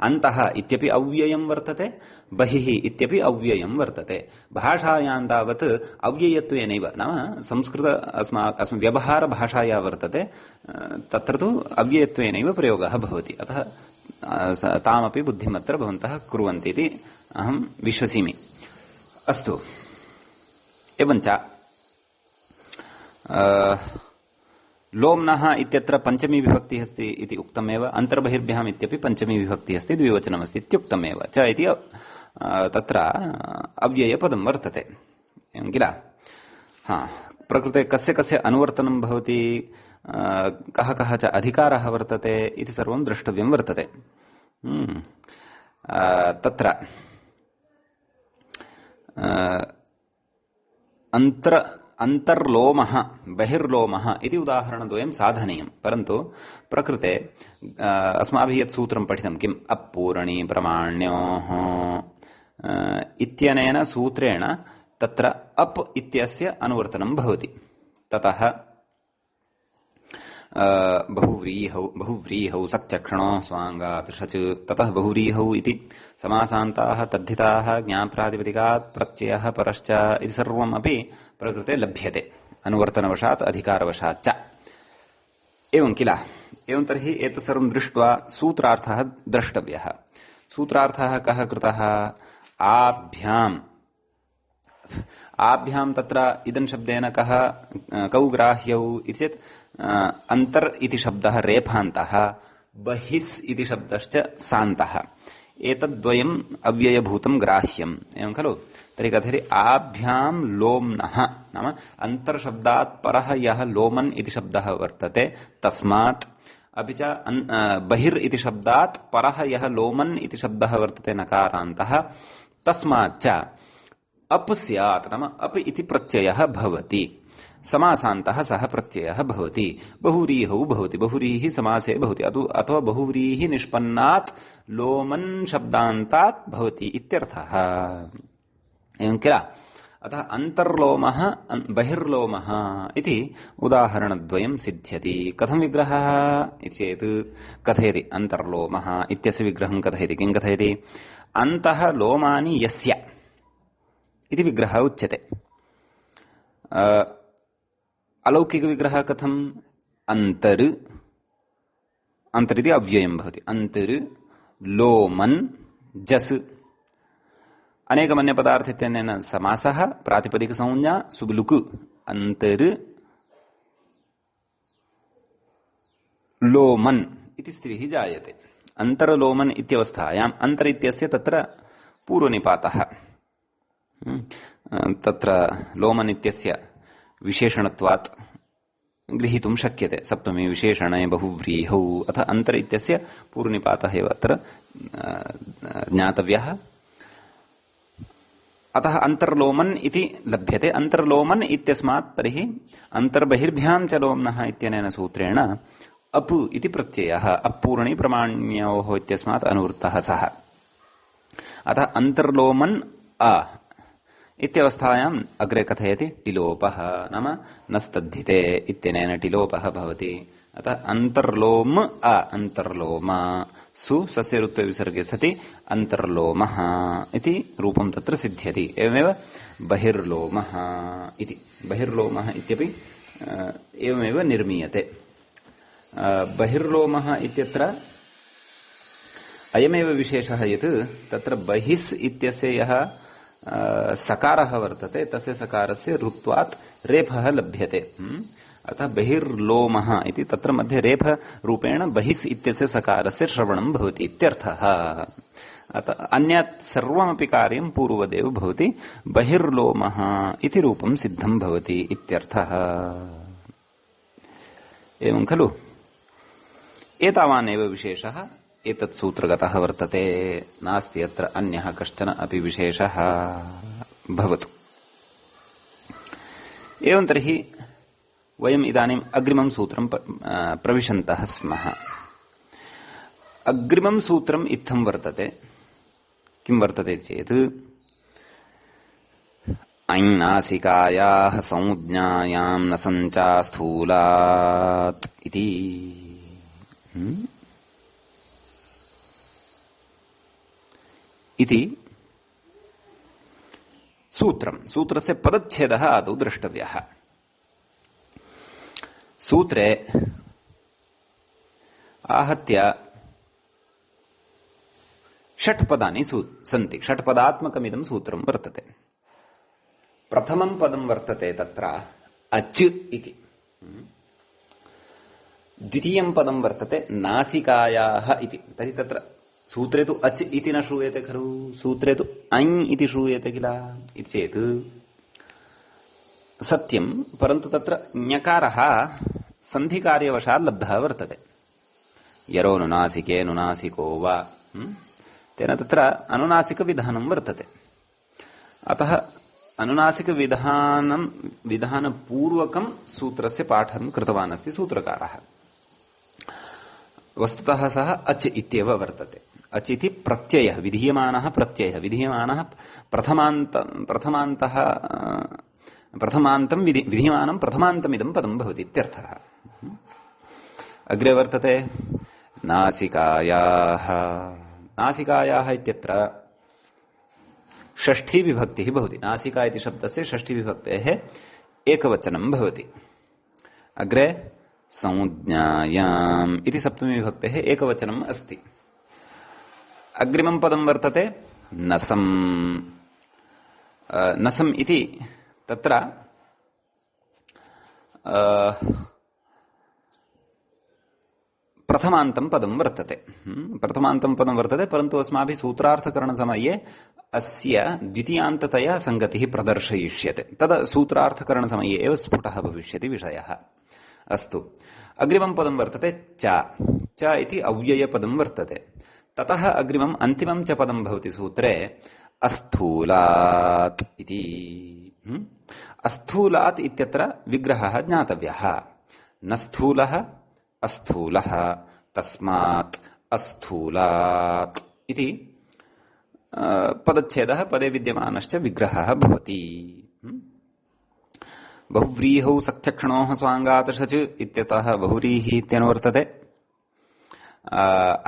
अन्तः इत्यपि अव्ययं वर्तते, बहिः इत्यपि अव्ययं वर्तते। भाषायां तावत् अव्ययत्वेनैव नाम संस्कृत अस्माकं व्यवहारभाषाया वर्तते, तत्र तु अव्ययत्वेनैव प्रयोगः भवति। अतः तामपि बुद्धिमत्र भवन्तः कुर्वन्ति इति अहं विश्वसिमि। अस्तु, एवञ्च लोम्नः इत्यत्र पञ्चमी विभक्तिः अस्ति इति उक्तमेव, अन्तर्बहिर्भ्याम् इत्यपि पञ्चमी विभक्तिः अस्ति, द्विवचनमस्ति इत्युक्तमेव। च इति तत्र अव्ययपदं वर्तते, एवं किल? प्रकृते कस्य कस्य अनुवर्तनं भवति, कः कः च अधिकारः वर्तते इति सर्वं द्रष्टव्यं वर्तते। तत्र अन्तर्लोमः बहिर्लोमः इति उदाहरणद्वयं साधनीयं। परन्तु प्रकृते अस्माभिः यत् सूत्रं पठितं किम् अपूर्णी प्रमाण्योः इत्यनेन सूत्रेण तत्र अप् इत्यस्य अनुवर्तनं भवति। ततः बहुव्रीहौ सक्चक्षणो स्वाङ्गात् ततः बहुव्रीहौ इति समासान्ताः तद्धिताः ज्ञाप्रातिपदिकात् प्रत्ययः परश्च इति सर्वमपि प्रकृते लभ्यते अनुवर्तनवशात् अधिकारवशात् च। एवं किल? एवं तर्हि एतत् सर्वं दृष्ट्वा सूत्रार्थः द्रष्टव्यः। सूत्रार्थः कः कृतः? आभ्यां तत्र इदं शब्देन कौ ग्राह्यौ इति चेत् अन्तर् इति शब्दः रेफान्तः, बहिस् इति शब्दश्च सान्तः। एतद्द्वयम् अव्ययभूतं ग्राह्यम्, एवं खलु? तर्हि कथयति आभ्यां लोम्नः नाम अन्तर्शब्दात् परः यः लोमन् इति शब्दः वर्तते तस्मात्, अपि च बहिर् इति शब्दात् परः यः लोमन् इति शब्दः वर्तते नकारान्तः तस्माच्च अप् स्यात् नाम अप् इति प्रत्ययः भवति, समासान्तः सः प्रत्ययः भवति, बहुव्रीहौ भवति, बहुव्रीहि समासे भवति, अथवा बहुव्रीहि निष्पन्नात् लोमन् शब्दान्तात् भवति इत्यर्थः। एवं किल? अतः अन्तर्लोमः बहिर्लोमः इति उदाहरणद्वयं सिद्ध्यति। कथं विग्रहः इति चेत् कथयति अन्तर्लोमः इत्यस्य विग्रहं कथयति। किं कथयति? अन्तः लोमानि यस्य इति विग्रहः उच्यते। अलौकिकविग्रहः कथम्? अन्तर् अन्तरिति अव्ययं भवति। अन्तर लोमन् जस् अनेकमन्यपदार्थ इत्यनेन समासः प्रातिपदिकसंज्ञा सुबलुक् अन्तर लोमन् इति स्थितिः जायते। अन्तरलोमन् इत्यवस्थायाम् अन्तर इत्यस्य तत्र पूर्वनिपातः तत्र लोमन् इत्यस्य विशेषणत्वात् गृहीतुं शक्यते। सप्तमी विशेषणे बहुव्रीहौ अथ अन्तर इत्यस्य पूर्वनिपातः एव अत्र ज्ञातव्यः। अतः अन्तर्लोमन् इति लभ्यते। अन्तर्लोमन् इत्यस्मात् तर्हि अन्तर्बहिर्भ्यां च लोम्नः इत्यनेन सूत्रेण अप् इति प्रत्ययः अपूर्णी प्रमाण्योः इत्यस्मात् अनुवृत्तः सः। अतः अन्तर्लोमन् अ इत्यवस्थायाम् अग्रे कथयति टिलोपः नाम न स्तद्धिते इत्यनेन टिलोपः भवति। अतः अन्तर्लोम अ अन्तर्लोम सु सस्य ऋत्वे विसर्गे सति अन्तर्लोमः इति रूपं तत्र सिद्ध्यति। एवमेव बहिर्लोमः इति बहिर्लोमः इत्यपि एवमेव निर्मीयते। बहिर्लोमः इत्यत्र अयमेव विशेषः यत् तत्र बहिस् इत्यस्य यः सकारः वर्तते तस्य सकारस्य ऋत्वात् रेफः लभ्यते। अतः बहिर्लोमः इति तत्र मध्ये रेफरूपेण बहिस् इत्यस्य सकारस्य श्रवणं भवति इत्यर्थः। अतः अन्यत् सर्वमपि कार्यं पूर्ववदेव भवति। बहिर्लोमः इति रूपं सिद्धं भवति इत्यर्थः। एवं खलु? एतावानेव विशेषः एतत् सूत्रगतः वर्तते। नास्ति अत्र अन्यः कश्चन अपि विशेषः भवतु। एवं तर्हि वयम् इदानीम् अग्रिमं सूत्रं प्रविशन्तः स्मः। अग्रिमं सूत्रम् इत्थं वर्तते। किं वर्तते चेत् ऐनासिकायाः संज्ञायां न सञ्चा स्थूलात् इति। इति सूत्रं। सूत्रस्य पदच्छेदः आदौ द्रष्टव्यः। सूत्रे आहत्य षट् पदानि सन्ति। षट्पदात्मकमिदं सूत्रं वर्तते। प्रथमं पदं वर्तते तत्र अच् इति। द्वितीयं पदं वर्तते नासिकायाः इति। तर्हि तत्र सूत्रे तु अच् इति न श्रूयते खलु, सूत्रे तु ऐ इति श्रूयते किल इति चेत् सत्यं, परन्तु तत्र ञकारः सन्धिकार्यवशात् लब्धः वर्तते। यरो नुनासिके नुनासिको वा तेन तत्र अनुनासिकविधानं वर्तते। अतः विधानपूर्वकं सूत्रस्य पाठनं कृतवान् अस्ति सूत्रकारः। वस्तुतः सः अच् इत्येव वर्तते। अच् इति प्रत्ययः, विधीयमानः प्रत्ययः। विधीयमानः प्रथमान्तं विधीयमानं प्रथमान्तमिदं पदं भवति इत्यर्थः। अग्रे वर्तते नासिकायाः। नासिकायाः इत्यत्र षष्ठी विभक्तिः भवति। नासिका इति शब्दस्य षष्ठी विभक्तेः एकवचनं भवति। अग्रे संज्ञायाम् इति सप्तमी विभक्तेः एकवचनम् अस्ति। अग्रिमं पदं वर्तते नसम्। नसम् इति तत्र प्रथमान्तं पदं वर्तते। प्रथमान्तं पदं वर्तते, परन्तु अस्माभिः सूत्रार्थकरणसमये अस्य द्वितीयान्ततया संगतिः प्रदर्शयिष्यते। तदा सूत्रार्थकरणसमये एव स्फुटः भविष्यति विषयः। अस्तु, अग्रिमं पदं वर्तते च। च इति अव्ययपदं वर्तते। ततः अग्रिमम् अन्तिमं च पदं भवति सूत्रे अस्थूलात् इति। अस्थूलात् इत्यत्र विग्रहः ज्ञातव्यः। न स्थूलः अस्थूलः, तस्मात् अस्थूलात् इति पदच्छेदः पदे विद्यमानश्च विग्रहः भवति। बहुव्रीहौ सख्यक्षणोः स्वाङ्गात् शच् इत्यतः बहुव्रीहि इत्यनुवर्तते।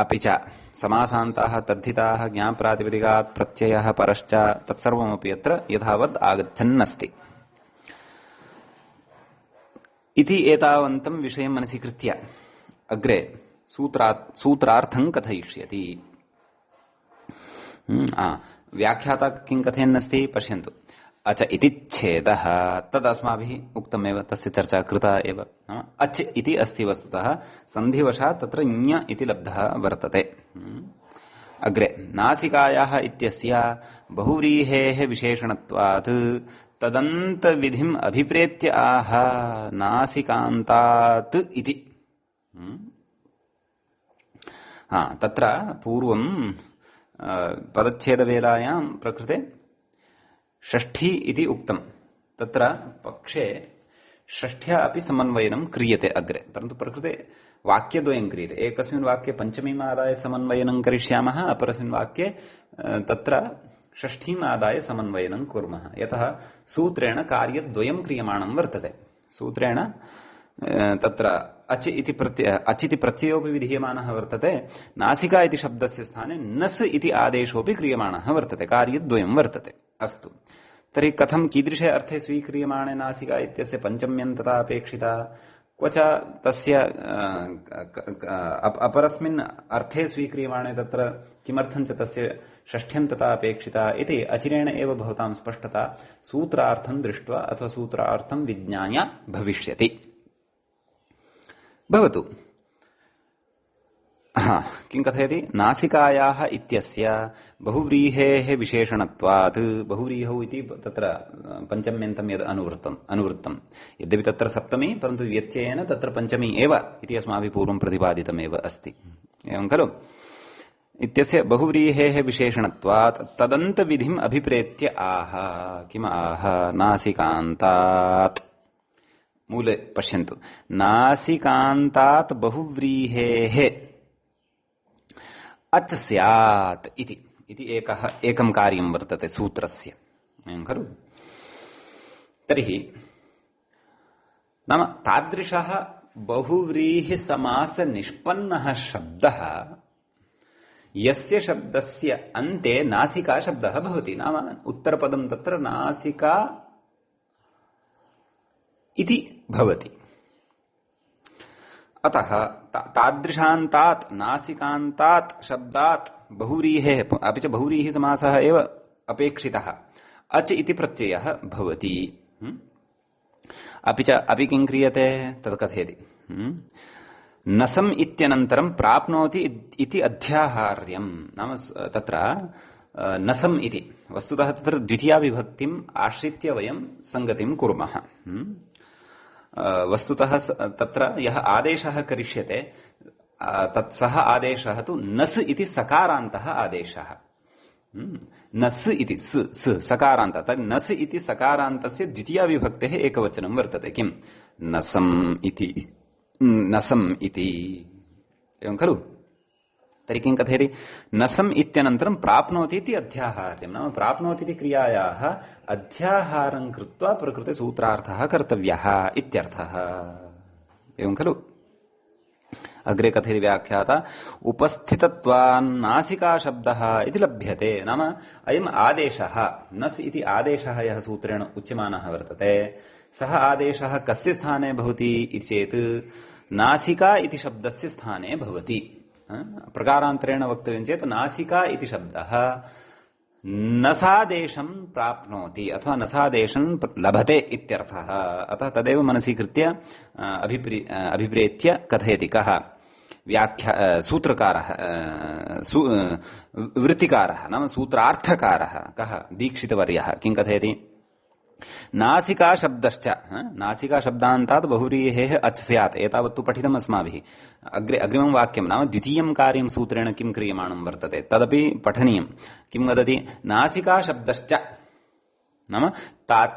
अपि च समासान्ताः तद्धिताः ज्ञाप्रातिपदिकात् प्रत्ययः परश्च तत्सर्वमपि अत्र यथावत् आगच्छन्नस्ति इति एतावन्तं विषयं मनसि कृत्य अग्रे सूत्रार्थं कथयिष्यति। व्याख्याता किं कथयन्नस्ति पश्यन्तु। अच इति छेदः तदस्माभिः उक्तमेव, तस्य चर्चा कृता एव। अच इति अस्ति वस्तुतः, सन्धिवशात् तत्र ञ इति लब्धः वर्तते। अग्रे नासिकायाः इत्यस्य बहुव्रीहेः विशेषणत्वात् तदन्तविधिम् अभिप्रेत्य आह नासिकान्तात् इति। तत्र पूर्वं पदच्छेदवेलायां प्रकृते षष्ठी इति उक्तम्। तत्र पक्षे षष्ठ्या अपि समन्वयनं क्रियते अग्रे, परन्तु प्रकृते वाक्यद्वयं क्रियते। एकस्मिन् वाक्ये पञ्चमीम् आदाय समन्वयनं करिष्यामः, अपरस्मिन् वाक्ये तत्र षष्ठीम् आदाय समन्वयनं कुर्मः। यतः सूत्रेण कार्यद्वयं क्रियमाणं वर्तते। सूत्रेण तत्र अच इति प्रत्ययोपि विधीयमानः वर्तते, नासिका इति शब्दस्य स्थाने नस् इति आदेशोपि क्रियमाणः वर्तते, कार्यद्वयं वर्तते। अस्तु, तर्हि कथं कीदृशे अर्थे स्वीक्रियमाणे नासिका इत्यस्य पञ्चम्यन्तता अपेक्षिता, क्वच तस्य अपरस्मिन् अर्थे स्वीक्रियमाणे तत्र किमर्थं च तस्य षष्ठ्यन्तता अपेक्षिता इति अचिरेण एव भवतां स्पष्टता सूत्रार्थं दृष्ट्वा अथवा सूत्रार्थं विज्ञाय भविष्यति। भवतु। किं कथयति? नासिकायाः इत्यस्य बहुव्रीहेः विशेषणत्वात्, बहुव्रीहौ इति तत्र पञ्चम्यन्तं यद् अनुवृत्तं, यद्यपि तत्र सप्तमी परन्तु व्यत्ययेन तत्र पञ्चमी एव इति अस्माभिः पूर्वं प्रतिपादितमेव अस्ति, एवं खलु? इत्यस्य बहुव्रीहेः विशेषणत्वात् तदन्तविधिम् अभिप्रेत्य आह, किम् आह? नासिकान्तात्। मूले पश्यन्तु, नासिकान्तात् बहुव्रीहेः अच् स्यात् इति एकं कार्यं वर्तते सूत्रस्य, एवं खलु? तर्हि नाम तादृशः बहुव्रीहिसमासनिष्पन्नः शब्दः यस्य शब्दस्य अन्ते नासिका शब्दः भवति, नाम उत्तरपदं तत्र नासिका इति भवति। अतः तादृशान्तात् नासिकान्तात् शब्दात् बहुव्रीहेः, अपि च बहुव्रीहि समासः एव अपेक्षितः, अच इति प्रत्ययः भवति। अपि किं क्रियते तत् कथयति। नसम् इत्यनन्तरं प्राप्नोति इति अध्याहार्यम्, नाम तत्र नसम् इति वस्तुतः तत्र द्वितीया विभक्तिम् आश्रित्य वयं संगतिं कुर्मः। वस्तुतः तत्र यः आदेशः करिष्यते तत्सः आदेशः तु नस् इति सकारान्तः आदेशः। नस् इति सकारान्त, तर्हि नस् इति सकारान्तस्य द्वितीया विभक्तेः एकवचनं वर्तते। किं? नसम् इति, एवं खलु? तर्हि किं कथयति? नसम् इत्यनन्तरं प्राप्नोति इति अध्याहार्यं, नाम प्राप्नोति इति क्रियायाः अध्याहारं कृत्वा प्रकृते सूत्रार्थः कर्तव्यः इत्यर्थः, एवं खलु? अग्रे कथयति व्याख्याता, उपस्थितत्वान्नासिका शब्दः इति लभ्यते। नाम अयम् आदेशः, नस् इति आदेशः यः सूत्रेण उच्यमानः वर्तते, सः आदेशः कस्य स्थाने भवति इति चेत् नासिका इति शब्दस्य स्थाने भवति। प्रकारान्तरेण वक्तव्यं चेत् नासिका इति शब्दः नसादेशं प्राप्नोति अथवा नसादेशं लभते इत्यर्थः। अतः तदेव मनसि कृत्य अभिप्रेत्य कथयति। कः? सूत्रकारः, वृत्तिकारः, नाम सूत्रार्थकारः कः? दीक्षितवर्यः। किं कथयति? नासिका शब्दश्च, नासिका शब्दान्तात् बहुव्रीहेः अच् स्यात्, एतावत्तु पठितम् अस्माभिः। अग्रिमं वाक्यं, नाम द्वितीयं कार्यं सूत्रेण किं क्रियमाणं वर्तते तदपि पठनीयं। किं वदति? नासिका शब्दश्च, नाम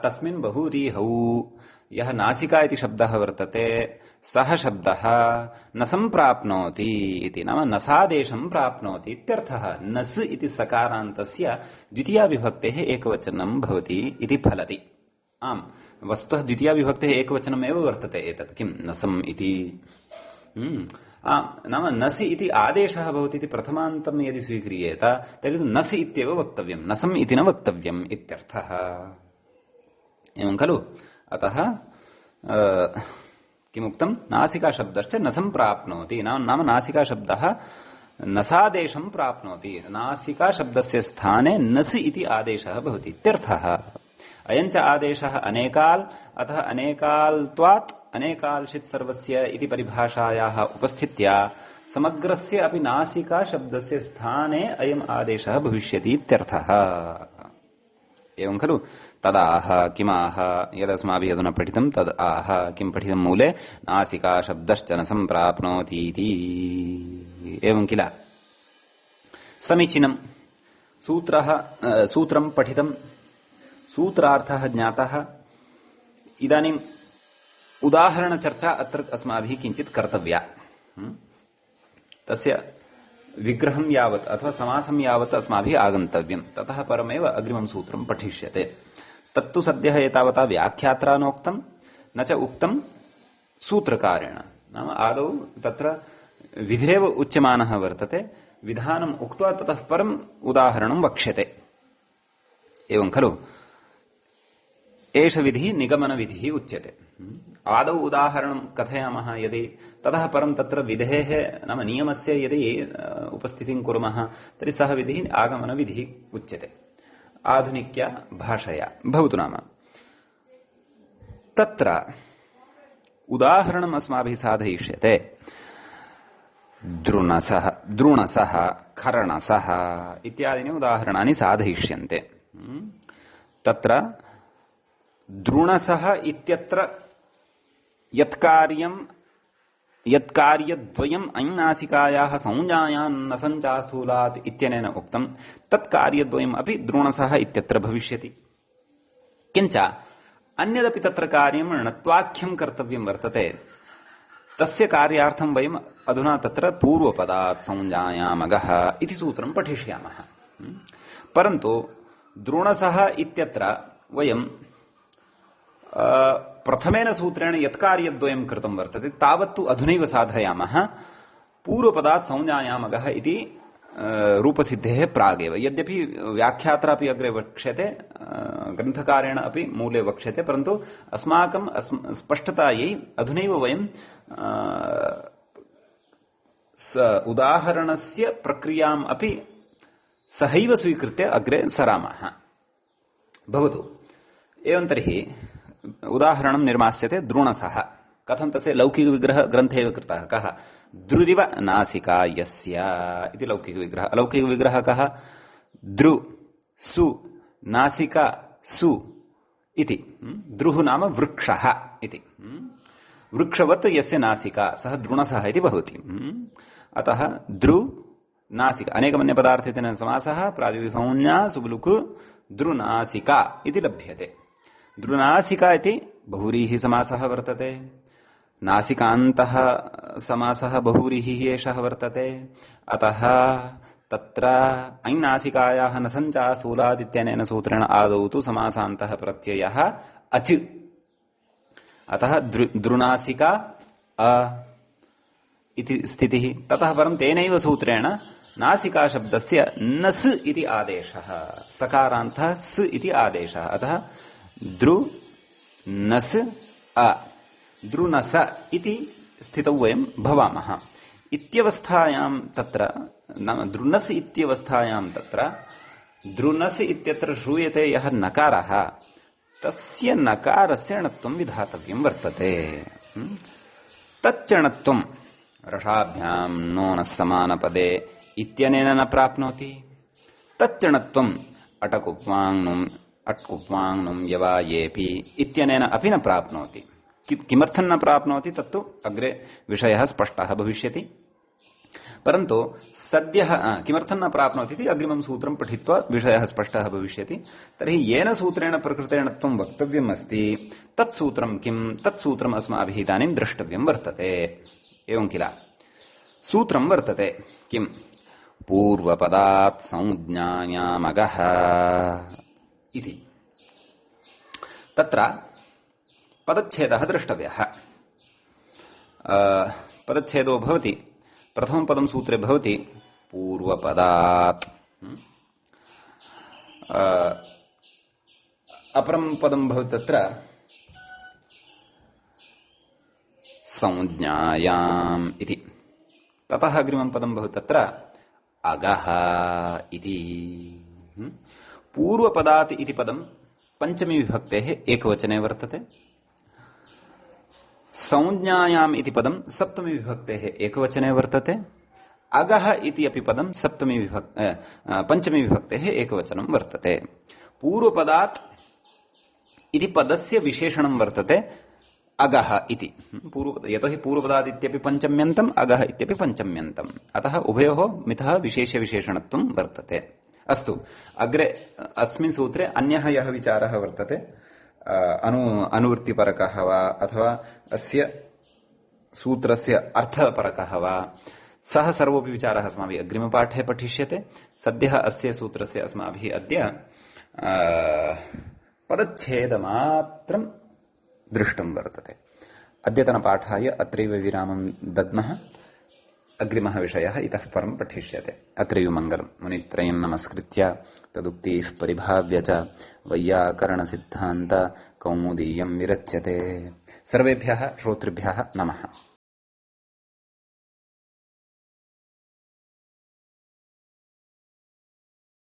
तस्मिन् बहुव्रीहौ यः नासिका इति शब्दः वर्तते सः शब्दः न सम्प्राप्नोति इति, नाम नसादेशं प्राप्नोति इत्यर्थः। नस् इति सकारान्तस्य द्वितीया विभक्तेः एकवचनं भवति इति फलति। आम्, वस्तुतः द्वितीया विभक्तेः एकवचनमेव वर्तते एतत्। किं? नसम् इति। नाम नसि इति आदेशः भवति इति प्रथमान्तं यदि स्वीक्रियेत तर्हि नसि इत्येव वक्तव्यं, नसम् इति न वक्तव्यम् इत्यर्थः, एवं खलु? अतः किमुक्तम् नासिका शब्दश्च न सम्प्राप्नोति नाम नासिका शब्दः नसादेशं प्राप्नोति नासिका शब्दस्य स्थाने नस् इति आदेशः भवति इत्यर्थः अयञ्च आदेशः अनेकाल् अतः अनेकाल्त्वात् अनेकाल्शित् सर्वस्य इति परिभाषायाः उपस्थित्या समग्रस्य अपि नासिका शब्दस्य स्थाने अयम् आदेशः भविष्यति इत्यर्थः एवं खलु तदाह किमाह यदस्माभिः अधुना पठितं तद् आह किं पठितं मूले नासिका शब्दश्च न सम्प्राप्नोति इति एवं किल समीचीनं सूत्रं पठितं सूत्रार्थः ज्ञातः इदानीम् उदाहरणचर्चा अत्र अस्माभिः किञ्चित् कर्तव्या तस्य विग्रहं यावत् अथवा समासं यावत् अस्माभिः आगन्तव्यं ततः परमेव अग्रिमं सूत्रं पठिष्यते तत्तु सद्यः एतावता व्याख्यात्रा नोक्तं न च उक्तं सूत्रकारेण नाम आदौ तत्र विधिरेव उच्यमानः वर्तते विधानम् उक्त्वा ततः परम् उदाहरणं वक्ष्यते एवं खलु एष विधिः निगमनविधिः उच्यते आदौ उदाहरणं कथयामः यदि ततः परं तत्र विधेः नाम नियमस्य यदि उपस्थितिं कुर्मः तर्हि सः विधिः आगमनविधिः उच्यते आधुनिक्या भाषया भवतु नाम तत्र उदाहरणम् अस्माभिः साधयिष्यते द्रुणसः खरणसः इत्यादीनि उदाहरणानि साधयिष्यन्ते तत्र द्रुणसः इत्यत्र यत्कार्यद्वयम् ऐनासिकायाः संज्ञायां न सञ्चास्थूलात् इत्यनेन उक्तं तत्कार्यद्वयम् अपि द्रुणसः इत्यत्र भविष्यति किञ्च अन्यदपि तत्र कार्यं णत्वाख्यं कर्तव्यं वर्तते तस्य कार्यार्थं वयम् अधुना तत्र पूर्वपदात् संज्ञायामगः इति सूत्रं पठिष्यामः परन्तु द्रुणसः इत्यत्र वयं प्रथमेन सूत्रेण यत्कार्यद्वयं कृतं वर्तते तावत्तु अधुनैव साधयामः पूर्वपदात् संज्ञायामगः इति रूपसिद्धेः प्रागेव यद्यपि व्याख्यात्रापि अग्रे वक्ष्यते ग्रन्थकारेण अपि मूले वक्ष्यते परन्तु अस्माकं स्पष्टतायै अधुनैव वयं उदाहरणस्य प्रक्रियाम् अपि सहैव स्वीकृत्य अग्रे सरामः भवतु एवं तर्हि उदाहरणं निर्मास्यते द्रुणसः कथं तस्य लौकिकविग्रह ग्रन्थे एव कृतः कः द्रुरिव नासिका यस्य इति लौकिकविग्रह अलौकिकविग्रहः कः द्रु सु नासिका सु इति द्रुः नाम वृक्षः इति वृक्षवत् यस्य नासिका सः द्रुणसः इति भवति अतः द्रु नासिका अनेकमन्यपदार्थेन समासः प्रातिपदिकसंज्ञा सुबलुकु द्रुनासिका इति लभ्यते द्रुनासिका इति बहुव्रीहि समासः वर्तते नासिकान्तः समासः बहुव्रीहिः एषः वर्तते अतः तत्र ऐनासिकायाः न सञ्चास्थूलात् इत्यनेन सूत्रेण आदौ तु समासान्तः प्रत्ययः अच् अतः द्रुनासिका इति स्थितिः ततः परं तेनैव सूत्रेण नासिका शब्दस्य नस् इति आदेशः सकारान्तः स् इति आदेशः अतः द्रु नस् अ द्रुनस इति स्थितौ वयं भवामः इत्यवस्थायां तत्र नाम द्रुनस् इत्यवस्थायां तत्र द्रुनस् इत्यत्र श्रूयते यः नकारः तस्य नकारस्य णत्वं विधातव्यं वर्तते तच्चणत्वं रसाभ्यां नोनः समानपदे इत्यनेन न प्राप्नोति तच्चणत्वम् अट्कुप्वाङ्नुं यवायेपि इत्यनेन अपि न प्राप्नोति किमर्थं न प्राप्नोति तत्तु अग्रे विषयः स्पष्टः भविष्यति परन्तु सद्यः किमर्थं न प्राप्नोति इति अग्रिमं सूत्रं पठित्वा विषयः स्पष्टः भविष्यति तर्हि येन सूत्रेण प्रकृतेण त्वं वक्तव्यम् अस्ति तत् सूत्रं किं तत् सूत्रम् अस्माभिः इदानीं द्रष्टव्यं वर्तते एवं किल सूत्रं वर्तते किं पूर्वपदात् संज्ञायामगः इति तत्र पदच्छेदः द्रष्टव्यः पदच्छेदो भवति प्रथमं पदं सूत्रे भवति पूर्वपदात् अपरं पदं भवति तत्र संज्ञायाम् इति। ततः अग्रिमं पदं भवति तत्र अगः इति। पूर्वपदात् इति पदं पञ्चमी विभक्तेः एकवचने वर्तते। संज्ञायाम् इति पदं सप्तमी विभक्तेः एकवचने वर्तते। अगः इति अपि पदं पञ्चमी विभक्तेः एकवचनं वर्तते। पूर्वपदात् इति पदस्य विशेषणं वर्तते अगः इति। यतोहि पूर्वपदात् इत्यपि पञ्चम्यन्तम्, अगः इत्यपि पञ्चम्यन्तम्, अतः उभयोः मितः विशेष्यविशेषणत्वं वर्तते। अस्तु, अग्रे अस्मिन् सूत्रे अन्यः यः विचारः वर्तते अनुवृत्तिपरकः वा अथवा अस्य सूत्रस्य अर्थपरकः वा, सः सर्वोऽपि विचारः अस्माभिः अग्रिमपाठे पठिष्यते। सद्यः अस्य सूत्रस्य अस्माभिः अद्य पदच्छेदमात्रं दृष्टं वर्तते। अद्यतनपाठाय अत्रैव विरामं दद्मः। अग्रिमः विषयः इतः परं पठिष्यते। अत्रैव मङ्गलम्। मुनित्रयं नमस्कृत्य तदुक्तिः परिभाव्य च वैयाकरणसिद्धान्त कौमुदीयं विरच्यते। सर्वेभ्यः श्रोतृभ्यः नमः।